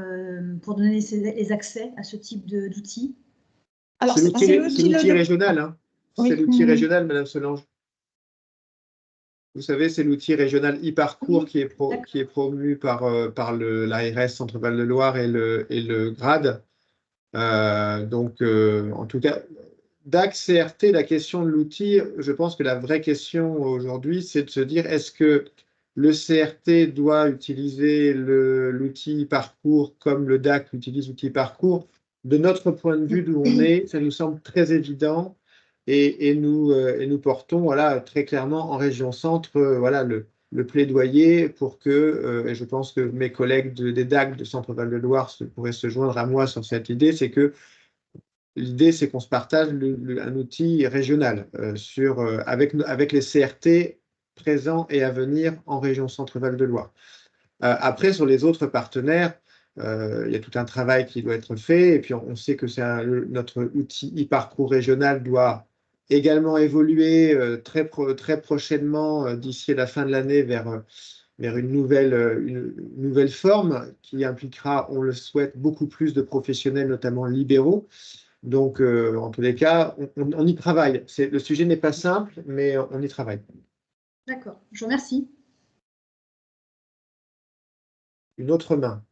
donner les accès à ce type d'outils? Alors, c'est l'outil régional. Hein. Oui. C'est l'outil régional, Madame Solange. Vous savez, c'est l'outil régional e-parcours qui est promu par l'ARS Centre-Val de Loire et le GRAD. En tout cas, DAC, CRT, la question de l'outil, je pense que la vraie question aujourd'hui, c'est de se dire, est-ce que le CRT doit utiliser l'outil parcours comme le DAC utilise l'outil parcours? De notre point de vue, d'où on est, ça nous semble très évident et nous portons très clairement en région centre le plaidoyer pour que, et je pense que mes collègues des DAC de Centre-Val de Loire pourraient se joindre à moi sur cette idée, c'est que l'idée, c'est qu'on se partage un outil régional avec les CRT présents et à venir en région Centre-Val de Loire. Après, sur les autres partenaires, il y a tout un travail qui doit être fait. Et puis, on sait que notre outil e-parcours régional doit également évoluer très prochainement, d'ici la fin de l'année, vers une nouvelle forme qui impliquera, on le souhaite, beaucoup plus de professionnels, notamment libéraux. Donc, en tous les cas, on y travaille. Le sujet n'est pas simple, mais on y travaille. D'accord, je vous remercie. Une autre main.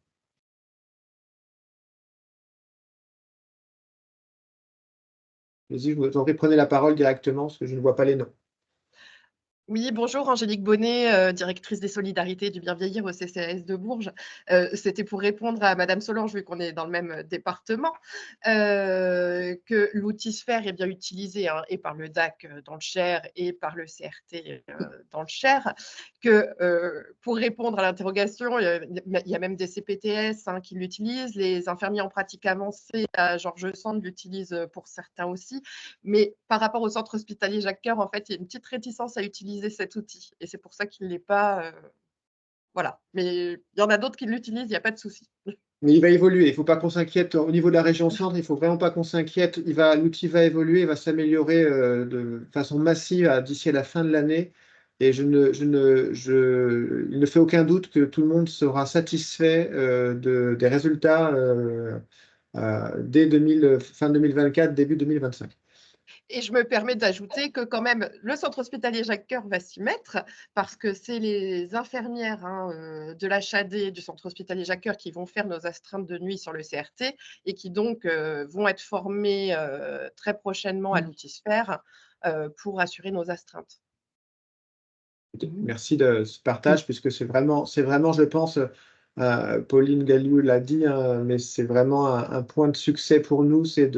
Vas-y, je vous en prie, prenez la parole directement, parce que je ne vois pas les noms. Oui, bonjour, Angélique Bonnet, directrice des solidarités du bien vieillir au CCAS de Bourges. C'était pour répondre à Madame Solange, vu qu'on est dans le même département, que l'outil Sphère est bien utilisé, hein, et par le DAC dans le Cher et par le CRT dans le Cher, que pour répondre à l'interrogation, il y a même des CPTS, hein, qui l'utilisent, les infirmiers en pratique avancée à Georges Sand l'utilisent pour certains aussi, mais par rapport au centre hospitalier Jacques-Cœur, en fait, il y a une petite réticence à utiliser cet outil. Et c'est pour ça qu'il n'est pas... voilà. Mais il y en a d'autres qui l'utilisent, il n'y a pas de souci. Mais il va évoluer. Il ne faut pas qu'on s'inquiète. Au niveau de la région centre, il ne faut vraiment pas qu'on s'inquiète. L'outil va évoluer, il va s'améliorer de façon massive d'ici à la fin de l'année. Et il ne fait aucun doute que tout le monde sera satisfait des résultats dès fin 2024, début 2025. Et je me permets d'ajouter que quand même, le centre hospitalier Jacques-Cœur va s'y mettre parce que c'est les infirmières, hein, de l'HAD du centre hospitalier Jacques-Cœur qui vont faire nos astreintes de nuit sur le CRT et qui donc vont être formées très prochainement à l'outil Sphère pour assurer nos astreintes. Merci de ce partage, puisque c'est vraiment, je pense, Pauline Galliou l'a dit, hein, mais c'est vraiment un point de succès pour nous, c'est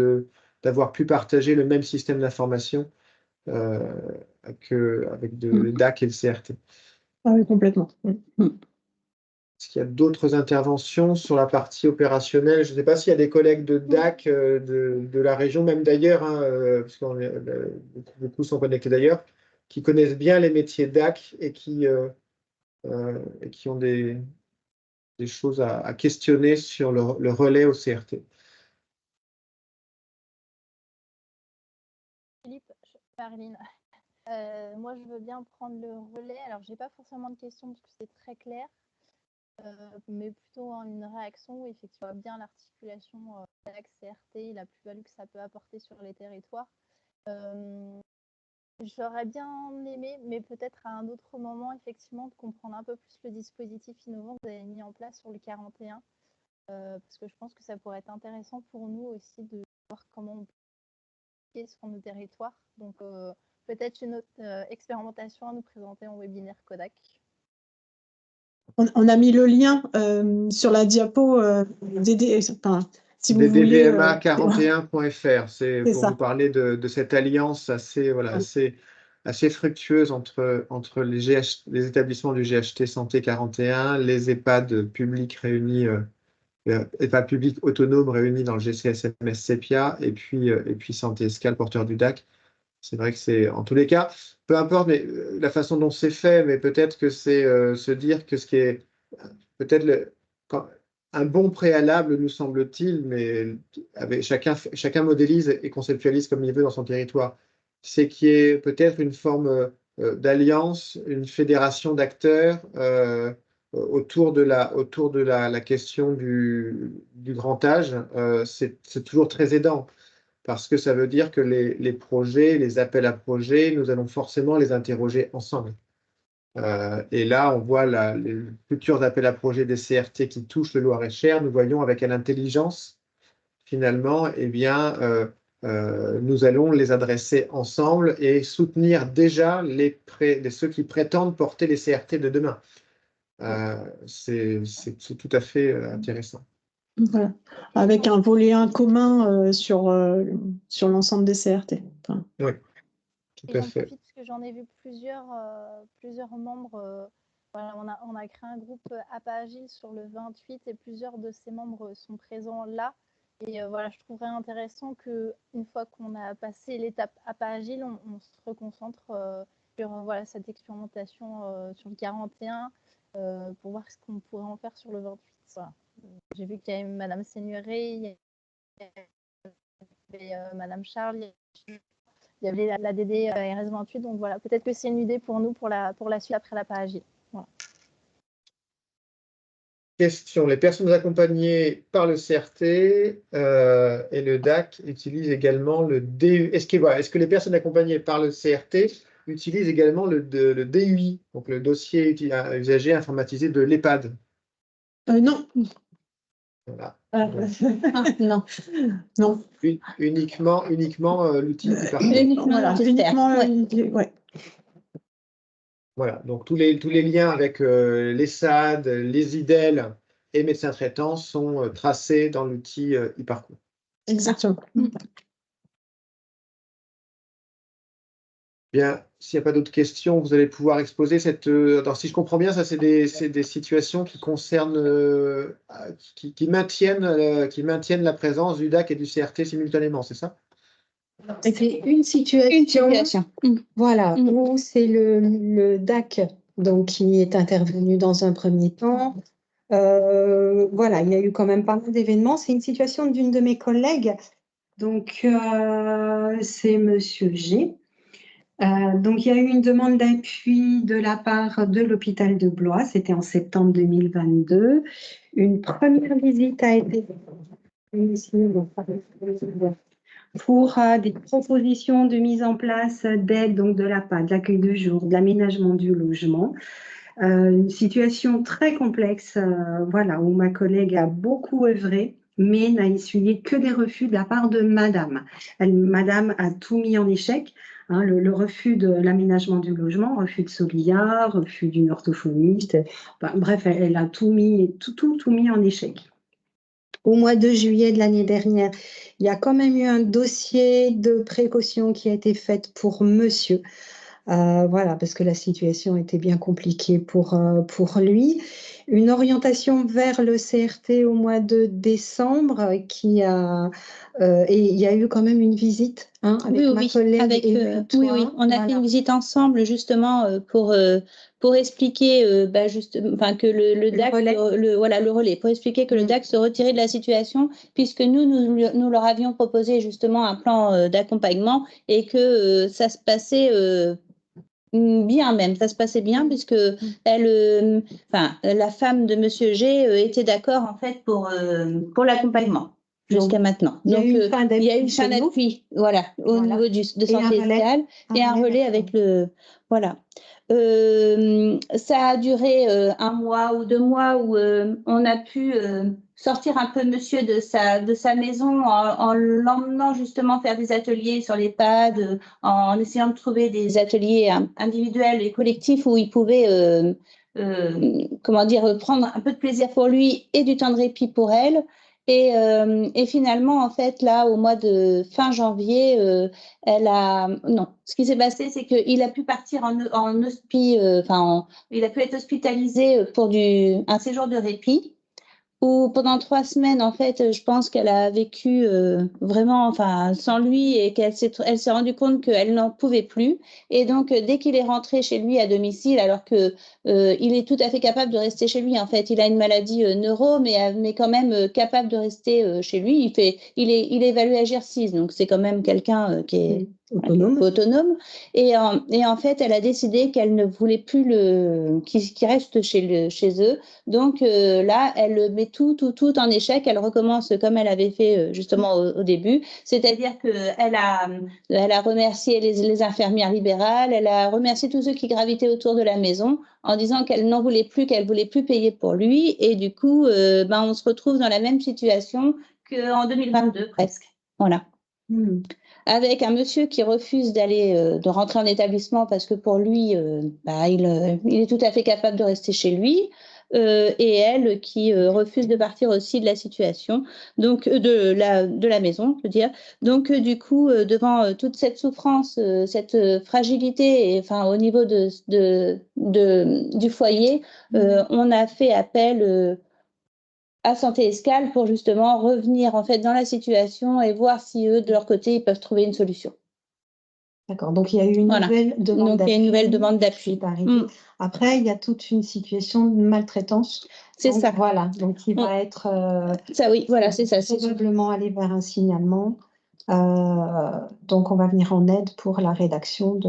d'avoir pu partager le même système d'information avec le DAC et le CRT. Ah oui, complètement. Est-ce qu'il y a d'autres interventions sur la partie opérationnelle? Je ne sais pas s'il y a des collègues de DAC de la région, même d'ailleurs, hein, parce que beaucoup sont connectés d'ailleurs, qui connaissent bien les métiers DAC et qui ont des choses à questionner sur le relais au CRT. Philippe, Caroline, moi je veux bien prendre le relais. Alors je n'ai pas forcément de questions parce que c'est très clair, mais plutôt une réaction où effectivement bien l'articulation avec CRT, la plus-value que ça peut apporter sur les territoires. J'aurais bien aimé, mais peut-être à un autre moment, effectivement, de comprendre un peu plus le dispositif innovant que vous avez mis en place sur le 41, parce que je pense que ça pourrait être intéressant pour nous aussi de voir comment on peut sur nos territoires. Donc, peut-être une autre expérimentation à nous présenter en webinaire Kodak. On a mis le lien sur la diapo si vous voulez. DVMA41.fr, c'est pour ça. vous parler de cette alliance assez fructueuse entre les établissements du GHT Santé 41, les EHPAD publics réunis, EHPAD publics autonomes réunis dans le GCSMS Sepia, et puis Santé Escale, porteur du DAC. C'est vrai que c'est, en tous les cas, peu importe mais, la façon dont c'est fait, mais peut-être que c'est se dire que ce qui est peut-être un bon préalable, nous semble-t-il, mais chacun modélise et conceptualise comme il veut dans son territoire, c'est qu'il y ait peut-être une forme d'alliance, une fédération d'acteurs autour de la question du grand âge. C'est toujours très aidant, parce que ça veut dire que les projets, les appels à projets, nous allons forcément les interroger ensemble. Et là, on voit les futurs appels à projets des CRT qui touchent le Loir-et-Cher. Nous voyons avec quelle intelligence, finalement, eh bien, nous allons les adresser ensemble et soutenir déjà ceux qui prétendent porter les CRT de demain. C'est tout à fait intéressant. Voilà. Avec un volet commun sur l'ensemble des CRT. Enfin. Oui, tout à fait. Profite parce que j'en ai vu plusieurs membres. Voilà, on a créé un groupe APA Agile sur le 28 et plusieurs de ces membres sont présents là. Et voilà, je trouverais intéressant qu'une fois qu'on a passé l'étape APA Agile, on se reconcentre sur voilà, cette expérimentation sur le 41 pour voir ce qu'on pourrait en faire sur le 28. Voilà. J'ai vu qu'il y avait Madame Seigneuret, il y avait Madame Charles, il y avait la DD RS28. Donc voilà, peut-être que c'est une idée pour nous pour la suite après l'APA Agile. Voilà. Question. Les personnes accompagnées par le CRT et le DAC utilisent également le DU. Est-ce que les personnes accompagnées par le CRT utilisent également le DUI, donc le dossier usager informatisé de l'EHPAD? Non. Voilà. Non. Non. Uniquement l'outil Hyparcours. Uniquement, ouais. Voilà, donc tous les liens avec les SAD, les IDEL et médecins traitants sont tracés dans l'outil Hyparcours. Exactement. Bien, s'il n'y a pas d'autres questions, vous allez pouvoir exposer cette. Alors, si je comprends bien, ça, c'est des situations qui concernent, qui maintiennent la présence du DAC et du CRT simultanément, c'est ça? C'est une situation. Voilà, où c'est le DAC donc, qui est intervenu dans un premier temps. Voilà, il y a eu quand même pas mal d'événements. C'est une situation d'une de mes collègues. Donc, c'est Monsieur G. Donc, il y a eu une demande d'appui de la part de l'hôpital de Blois. C'était en septembre 2022. Une première visite a été pour des propositions de mise en place d'aide, donc de l'APA, de l'accueil de jour, de l'aménagement du logement. Une situation très complexe, voilà, où ma collègue a beaucoup œuvré, mais n'a essuyé que des refus de la part de Madame. Madame a tout mis en échec, hein, le refus de l'aménagement du logement, refus de Solia, refus d'une orthophoniste, bref, elle a tout mis en échec. Au mois de juillet de l'année dernière, il y a quand même eu un dossier de précaution qui a été fait pour monsieur. Voilà, parce que la situation était bien compliquée pour lui. Une orientation vers le CRT au mois de décembre qui a... et il y a eu quand même une visite avec ma collègue et toi. Oui, on a fait une visite ensemble justement pour expliquer que le DAC, le relais, pour expliquer que le DAC se retirait de la situation, puisque nous leur avions proposé justement un plan d'accompagnement et que ça se passait bien même, ça se passait bien puisque la femme de Monsieur G était d'accord en fait pour l'accompagnement jusqu'à maintenant. Donc il y a eu une fin d'appui, voilà, au niveau de santé sociale et un relais avec le voilà. Ça a duré 1 mois ou 2 mois où on a pu sortir un peu monsieur de sa maison en l'emmenant justement faire des ateliers sur l'EHPAD, en essayant de trouver des ateliers individuels et collectifs où il pouvait prendre un peu de plaisir pour lui et du temps de répit pour elle. Et finalement, en fait, là, au mois de fin janvier, ce qui s'est passé, c'est qu'il a pu partir il a pu être hospitalisé pour un séjour de répit. Où pendant 3 semaines, en fait, je pense qu'elle a vécu vraiment, sans lui et elle s'est rendue compte qu'elle n'en pouvait plus. Et donc, dès qu'il est rentré chez lui à domicile, alors que il est tout à fait capable de rester chez lui, en fait, il a une maladie neuro, mais quand même capable de rester chez lui. Il est évalué à GR6, donc c'est quand même quelqu'un qui est autonome. Et en fait, elle a décidé qu'elle ne voulait plus qu'il reste chez eux. Donc là, elle met tout en échec. Elle recommence comme elle avait fait justement au début. C'est-à-dire qu'elle a remercié les infirmières libérales, elle a remercié tous ceux qui gravitaient autour de la maison en disant qu'elle n'en voulait plus, qu'elle voulait plus payer pour lui. Et du coup, on se retrouve dans la même situation qu'en 2022 presque. Voilà. Avec un monsieur qui refuse de rentrer en établissement parce que pour lui, il est tout à fait capable de rester chez lui. Et elle qui refuse de partir aussi de la situation, donc de la maison, je veux dire. Donc du coup, devant toute cette souffrance, cette fragilité, au niveau du foyer, on a fait appel à Santé Escale pour justement revenir en fait dans la situation et voir si eux, de leur côté, ils peuvent trouver une solution. D'accord, donc il y a eu une Voilà. nouvelle demande Donc, il y a une nouvelle demande qui d'appui. est arrivée. Après, il y a toute une situation de maltraitance. C'est Donc, ça. Voilà, donc il va être Ça, oui, voilà, c'est ça. C'est probablement aller vers un signalement. Donc, on va venir en aide pour la rédaction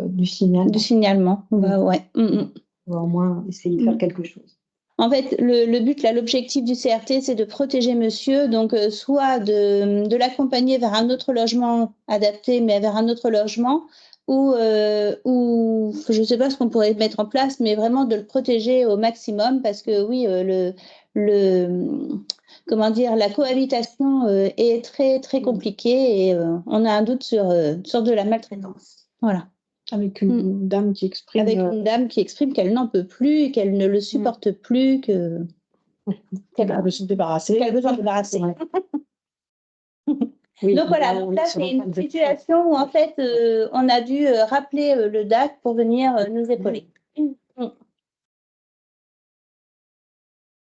du signalement. du signalement. Bah, ouais. On va au moins essayer de faire quelque chose. En fait, le but, là, l'objectif du CRT, c'est de protéger monsieur, donc soit de l'accompagner vers un autre logement adapté, mais vers un autre logement, ou je ne sais pas ce qu'on pourrait mettre en place, mais vraiment de le protéger au maximum, parce que oui, comment dire, la cohabitation est très, très compliquée et on a un doute sur de la maltraitance. Voilà. Avec une dame qui exprime. Avec une dame qui exprime qu'elle n'en peut plus, qu'elle ne le supporte plus, qu'elle a besoin de débarrasser. Qu'elle a besoin de débarrasser. Ouais. Oui, donc voilà, donc là c'est une situation où en fait on a dû rappeler le DAC pour venir nous épauler.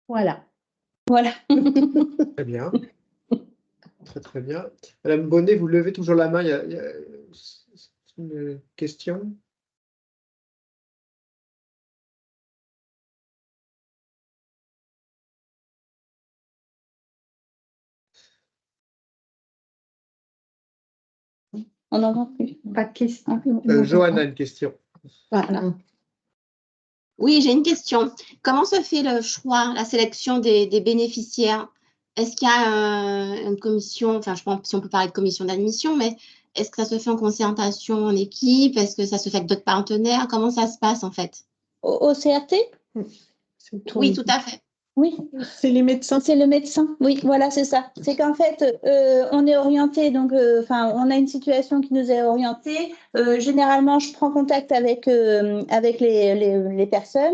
Voilà. Voilà. Très bien. Très, très bien. Madame Bonnet, vous levez toujours la main. Il y a une question? On n'entend plus. Pas de question. Johanna a une question. Voilà. Oui, j'ai une question. Comment se fait le choix, la sélection des bénéficiaires? Est-ce qu'il y a une commission, enfin, je pense si on peut parler de commission d'admission, mais est-ce que ça se fait en concertation en équipe? Est-ce que ça se fait avec d'autres partenaires? Comment ça se passe en fait? Au CRT? Oui, tout à fait. Oui, c'est les médecins. C'est le médecin, oui, voilà, c'est ça. C'est qu'en fait, on est orienté, donc, on a une situation qui nous est orientée. Généralement, je prends contact avec les personnes.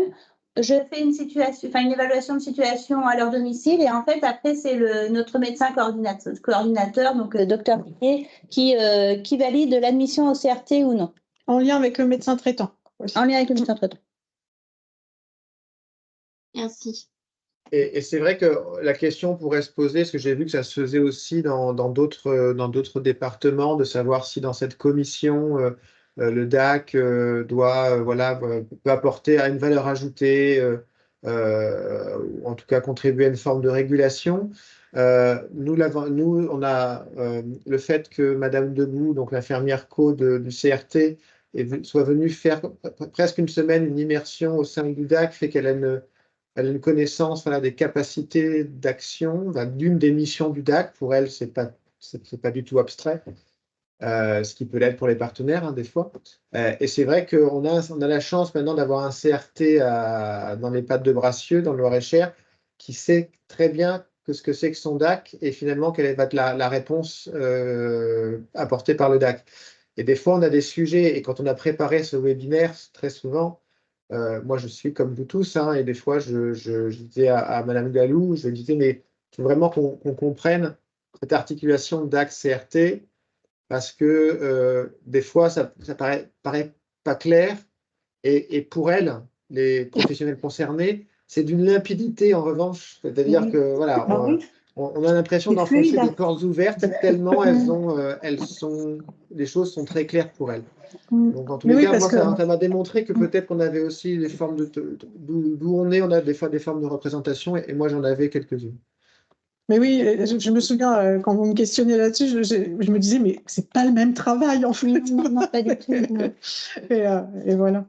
Je fais une évaluation de situation à leur domicile et en fait, après, c'est notre médecin coordinateur, donc docteur Piquet, qui valide l'admission au CRT ou non. En lien avec le médecin traitant. En lien avec le médecin traitant. Merci. Et c'est vrai que la question pourrait se poser, parce que j'ai vu que ça se faisait aussi dans d'autres départements, de savoir si dans cette commission, le DAC peut apporter à une valeur ajoutée, ou en tout cas contribuer à une forme de régulation. Nous, on a le fait que Madame Debout, donc l'infirmière co du CRT, soit venue faire presque une semaine une immersion au sein du DAC, fait qu'elle a une connaissance des capacités d'action, d'une des missions du DAC. Pour elle, c'est pas du tout abstrait, ce qui peut l'être pour les partenaires, des fois. Et c'est vrai qu'on a la chance maintenant d'avoir un CRT dans les pattes de Bracieux, dans le Loir-et-Cher, qui sait très bien ce que c'est que son DAC et finalement quelle va être la réponse apportée par le DAC. Et des fois, on a des sujets, et quand on a préparé ce webinaire, très souvent, moi, je suis comme vous tous, et des fois, je disais à Madame Galou, je disais, mais il faut vraiment qu'on comprenne cette articulation DAC-CRT, parce que des fois, ça paraît pas clair, et pour elle, les professionnels concernés, c'est d'une limpidité en revanche, c'est-à-dire que voilà, on a l'impression d'enfoncer des portes ouvertes tellement les choses sont très claires pour elles. Donc, en tous les cas, moi, ça m'a démontré que peut-être qu'on avait aussi des formes d'où on est, on a des fois des formes de représentation, et moi, j'en avais quelques-unes. Mais oui, je me souviens, quand vous me questionnez là-dessus, je me disais, mais c'est pas le même travail, en fait. Non, pas du tout. Non. Et voilà.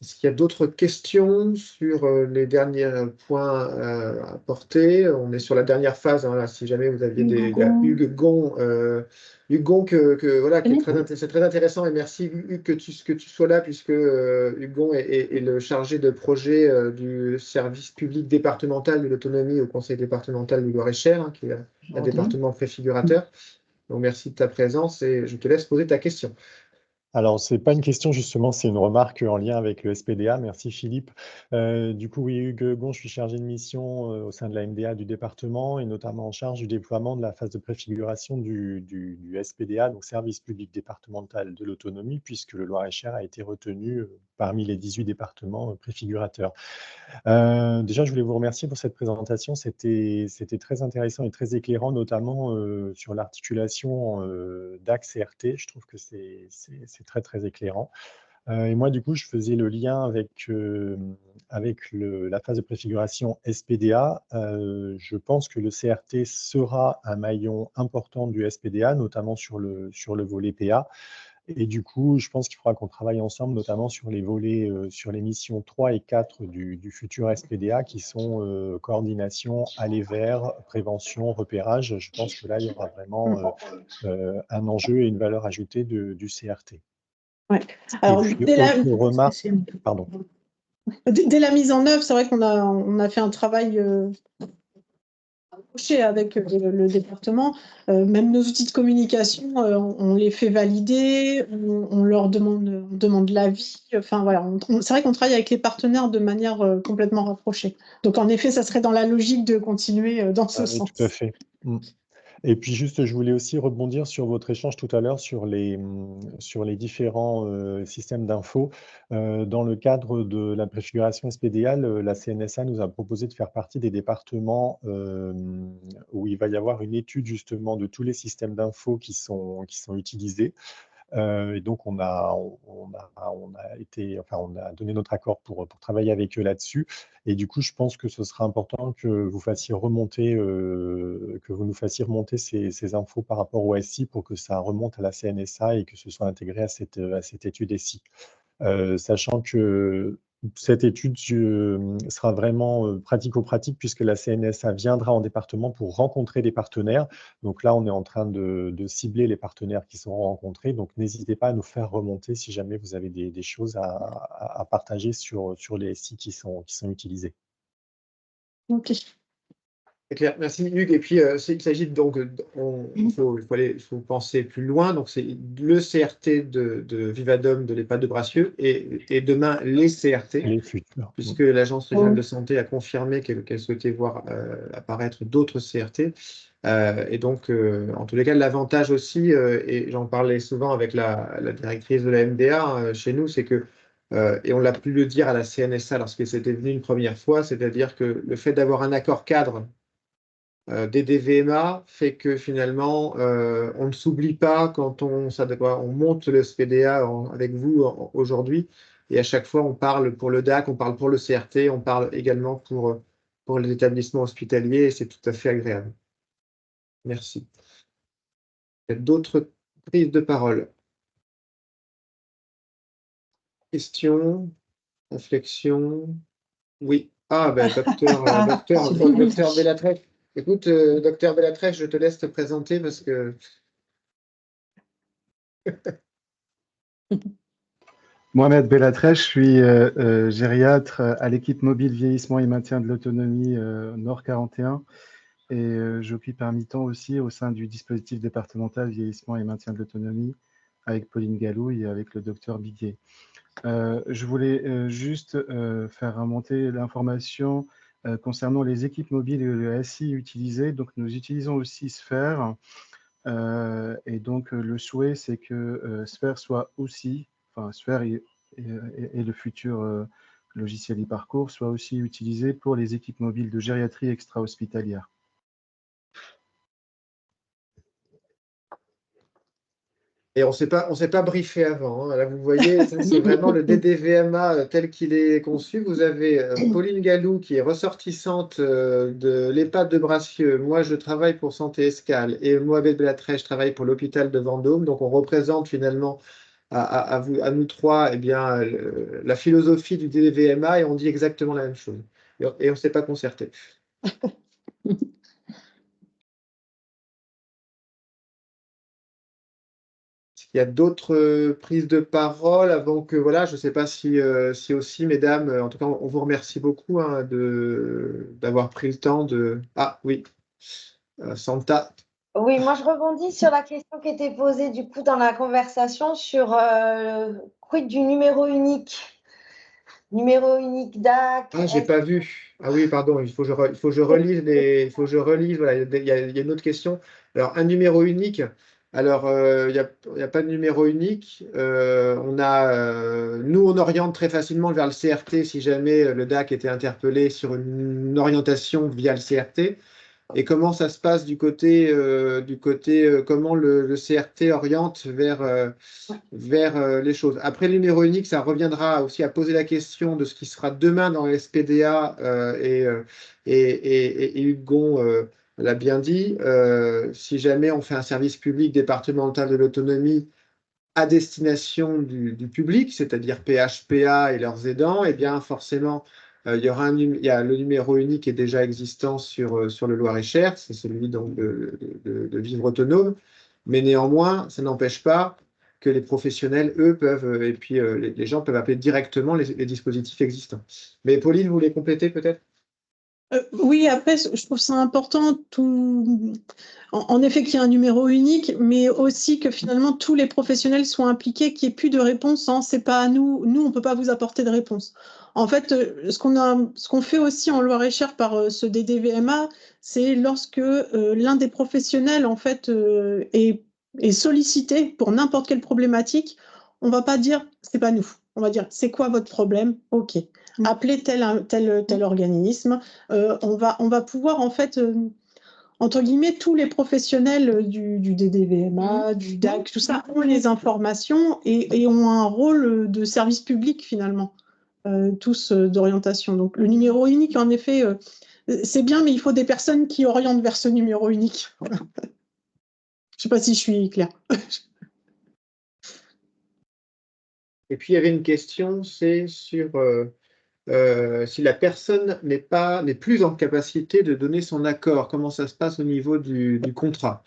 Est-ce qu'il y a d'autres questions sur les derniers points apportés? On est sur la dernière phase, là, si jamais vous aviez Hugues Gon, c'est très intéressant, et merci Hugues que tu sois là, puisque Hugues Gon est le chargé de projet du service public départemental de l'autonomie au conseil départemental du Loir-et-Cher, qui est un département préfigurateur. Donc merci de ta présence et je te laisse poser ta question. Alors, ce n'est pas une question, justement, c'est une remarque en lien avec le SPDA. Merci Philippe. Du coup, oui, Hugues Gon, je suis chargé de mission au sein de la MDA du département et notamment en charge du déploiement de la phase de préfiguration du SPDA, donc Service public départemental de l'autonomie, puisque le Loir-et-Cher a été retenu parmi les 18 départements préfigurateurs. Déjà, je voulais vous remercier pour cette présentation. C'était très intéressant et très éclairant, notamment sur l'articulation DAC-CRT. Je trouve que c'est très, très éclairant. Et moi, du coup, je faisais le lien avec la phase de préfiguration SPDA. Je pense que le CRT sera un maillon important du SPDA, notamment sur le volet PA. Et du coup, je pense qu'il faudra qu'on travaille ensemble, notamment sur les volets, sur les missions 3 et 4 du futur SPDA, qui sont coordination, aller vers, prévention, repérage. Je pense que là, il y aura vraiment un enjeu et une valeur ajoutée du CRT. Ouais. Alors, et puis, autre remarque, pardon. Dès la mise en œuvre, c'est vrai qu'on a fait un travail avec le département. Même nos outils de communication, on les fait valider, on leur demande l'avis. Enfin, voilà, c'est vrai qu'on travaille avec les partenaires de manière complètement rapprochée. Donc, en effet, ça serait dans la logique de continuer dans ce sens. Tout à fait. Et puis juste, je voulais aussi rebondir sur votre échange tout à l'heure sur les différents systèmes d'infos. Dans le cadre de la préfiguration SPDA, la CNSA nous a proposé de faire partie des départements où il va y avoir une étude justement de tous les systèmes d'infos qui sont utilisés. Et donc, on a donné notre accord pour travailler avec eux là-dessus. Et du coup, je pense que ce sera important que vous fassiez remonter, que vous nous fassiez remonter ces infos par rapport au SI pour que ça remonte à la CNSA et que ce soit intégré à cette étude SI. Sachant que cette étude sera vraiment pratico-pratique puisque la CNSA viendra en département pour rencontrer des partenaires. Donc là, on est en train de cibler les partenaires qui seront rencontrés. Donc n'hésitez pas à nous faire remonter si jamais vous avez des choses à partager sur les SI qui sont utilisés. Ok. C'est clair. Merci Hugues. Et puis, il s'agit donc, il faut penser plus loin. Donc, c'est le CRT de Vivadom de l'EHPAD de Bracieux et demain les CRT, les futurs. Puisque l'Agence régionale de santé a confirmé qu'elle souhaitait voir apparaître d'autres CRT. Et donc, en tous les cas, l'avantage aussi, et j'en parlais souvent avec la directrice de la MDA chez nous, c'est que, et on l'a pu le dire à la CNSA lorsqu'elle s'était venue une première fois, c'est-à-dire que le fait d'avoir un accord cadre des DVMA fait que finalement, on ne s'oublie pas quand on monte le SPDA avec vous aujourd'hui. Et à chaque fois, on parle pour le DAC, on parle pour le CRT, on parle également pour les établissements hospitaliers. Et c'est tout à fait agréable. Merci. Il y a d'autres prises de parole? Questions? Réflexions? Oui. Ah, ben, docteur Bellatrèche. Écoute, docteur Bellatrèche, je te laisse te présenter parce que... Mohamed Bellatrèche, je suis gériatre à l'équipe mobile vieillissement et maintien de l'autonomie Nord 41 et j'occupe un mi-temps aussi au sein du dispositif départemental vieillissement et maintien de l'autonomie avec Pauline Galou et avec le docteur Biguet. Je voulais juste faire remonter l'information concernant les équipes mobiles et le SI utilisées. Donc, nous utilisons aussi Sphère. Et donc, le souhait, c'est que Sphère soit aussi, enfin, Sphère et le futur logiciel e-parcours soit aussi utilisé pour les équipes mobiles de gériatrie extra-hospitalière. Et on s'est pas briefé avant. Hein. Là, vous voyez, c'est vraiment le DDVMA tel qu'il est conçu. Vous avez Pauline Galou, qui est ressortissante de l'EHPAD de Bracieux. Moi, je travaille pour Santé Escale. Et Mohamed Bellatrèche, je travaille pour l'hôpital de Vendôme. Donc, on représente finalement à nous trois eh bien, la philosophie du DDVMA et on dit exactement la même chose. Et on ne s'est pas concerté. Il y a d'autres prises de parole avant que, voilà, je ne sais pas si aussi, mesdames, en tout cas, on vous remercie beaucoup hein, d'avoir pris le temps de... Ah oui, Santa. Oui, moi je rebondis sur la question qui était posée du coup dans la conversation sur quid du numéro unique. Numéro unique DAC. Ah, j'ai pas vu. Ah oui, pardon, il faut que je relise voilà, il y a une autre question. Alors, un numéro unique, Alors, il n'y a pas de numéro unique. Nous, on oriente très facilement vers le CRT si jamais le DAC était interpellé sur une orientation via le CRT. Et comment ça se passe du côté comment le CRT oriente vers les choses. Après le numéro unique, ça reviendra aussi à poser la question de ce qui sera demain dans le SPDA et Hugues Gon l'a bien dit. Si jamais on fait un service public départemental de l'autonomie à destination du public, c'est-à-dire PHPA et leurs aidants, eh bien forcément, il y a le numéro unique est déjà existant sur le Loir-et-Cher, c'est celui donc de Vivre Autonome, mais néanmoins, ça n'empêche pas que les professionnels, eux, peuvent, et puis les gens peuvent appeler directement les dispositifs existants. Mais Pauline, vous voulez compléter peut-être? Oui, après, je trouve ça important, en effet, qu'il y ait un numéro unique, mais aussi que finalement tous les professionnels soient impliqués, qu'il n'y ait plus de réponse en c'est pas à nous, on ne peut pas vous apporter de réponse. En fait, ce qu'on fait aussi en Loir-et-Cher par ce DDVMA, c'est lorsque l'un des professionnels en fait est sollicité pour n'importe quelle problématique, on ne va pas dire c'est pas nous, on va dire c'est quoi votre problème, ok. Appelez tel organisme. On va pouvoir, en fait, entre guillemets, tous les professionnels du DDVMA, du DAC, tout ça, ont les informations et ont un rôle de service public, finalement, tous d'orientation. Donc, le numéro unique, en effet, c'est bien, mais il faut des personnes qui orientent vers ce numéro unique. Je ne sais pas si je suis claire. Et puis, il y avait une question, c'est sur si la personne n'est plus en capacité de donner son accord, comment ça se passe au niveau du contrat?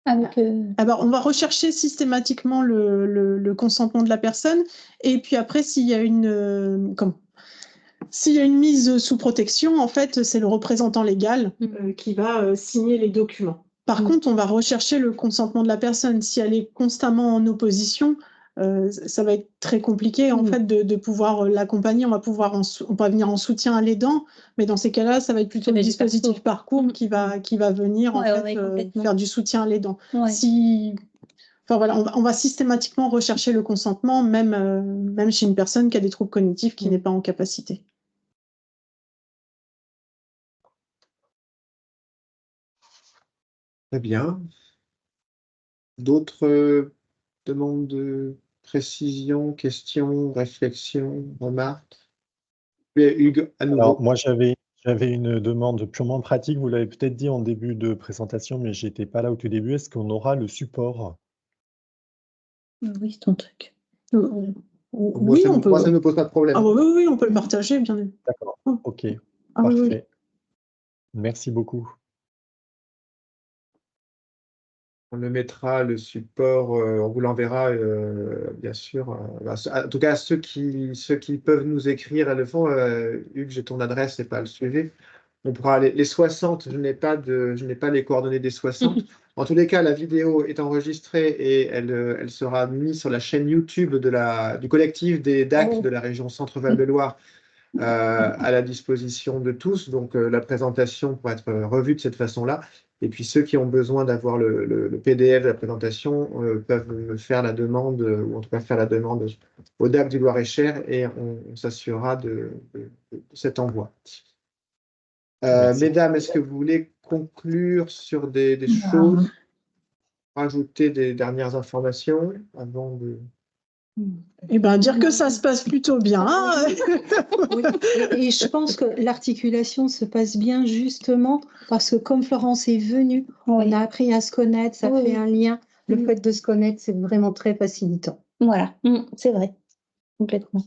Alors, on va rechercher systématiquement le consentement de la personne et puis après, s'il y a une mise sous protection, en fait, c'est le représentant légal qui va signer les documents. Par contre, on va rechercher le consentement de la personne. Si elle est constamment en opposition, ça va être très compliqué en fait de pouvoir l'accompagner. On va venir en soutien à l'aidant, mais dans ces cas-là, ça va être plutôt le dispositif parcours qui va venir en fait, faire du soutien à l'aidant. Enfin, voilà, on va systématiquement rechercher le consentement, même chez une personne qui a des troubles cognitifs qui n'est pas en capacité. Très bien. D'autres demandes de précision, questions, réflexions, remarques? Hugues, à nouveau. Alors, moi, j'avais une demande purement pratique. Vous l'avez peut-être dit en début de présentation, mais je n'étais pas là au tout début. Est-ce qu'on aura le support? Oui, c'est ton truc. Oui, on peut. Moi, ça ne me pose pas de problème. Ah, oui, on peut le partager, bien évidemment. D'accord, ok, Ah, oui, oui. parfait. Merci beaucoup. On le mettra, le support, on vous l'enverra, bien sûr. En tout cas, ceux qui peuvent nous écrire, elles le font. Hugues, j'ai ton adresse, c'est pas le sujet. On pourra les 60, je n'ai pas les coordonnées des 60. En tous les cas, la vidéo est enregistrée et elle sera mise sur la chaîne YouTube du collectif des DAC de la région Centre-Val de Loire à la disposition de tous. Donc, la présentation pourra être revue de cette façon-là. Et puis, ceux qui ont besoin d'avoir le PDF de la présentation peuvent me faire la demande, ou en tout cas faire la demande au DAC du Loir-et-Cher et on s'assurera de cet envoi. Mesdames, est-ce que vous voulez conclure sur des choses, rajouter des dernières informations avant de... Eh bien, dire que ça se passe plutôt bien. Oui. Et je pense que l'articulation se passe bien justement parce que comme Florence est venue, on a appris à se connaître, ça fait un lien. Le fait de se connaître, c'est vraiment très facilitant. Voilà, c'est vrai, complètement.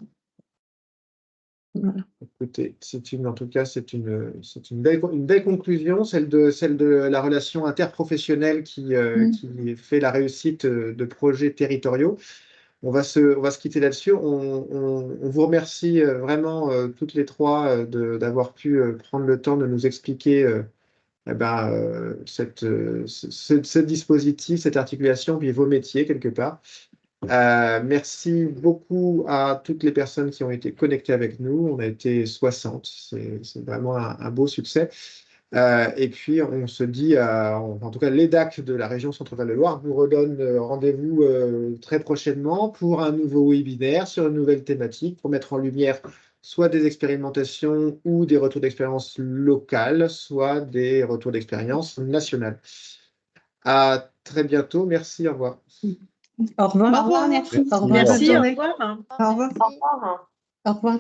Voilà. Écoutez, en tout cas, c'est une belle conclusion, celle de la relation interprofessionnelle qui fait la réussite de projets territoriaux. On va se quitter là-dessus. On vous remercie vraiment toutes les trois d'avoir pu prendre le temps de nous expliquer ce dispositif, cette articulation, puis vos métiers quelque part. Merci beaucoup à toutes les personnes qui ont été connectées avec nous. On a été 60, c'est vraiment un beau succès. Et puis, on se dit, en tout cas, l'EDAC de la région Centre-Val de Loire vous redonne rendez-vous très prochainement pour un nouveau webinaire sur une nouvelle thématique pour mettre en lumière soit des expérimentations ou des retours d'expérience locales, soit des retours d'expérience nationales. À très bientôt. Merci. Au revoir. Au revoir. Au revoir, merci. Au revoir. Merci, au Bonne revoir. Au revoir. Au revoir. Au revoir.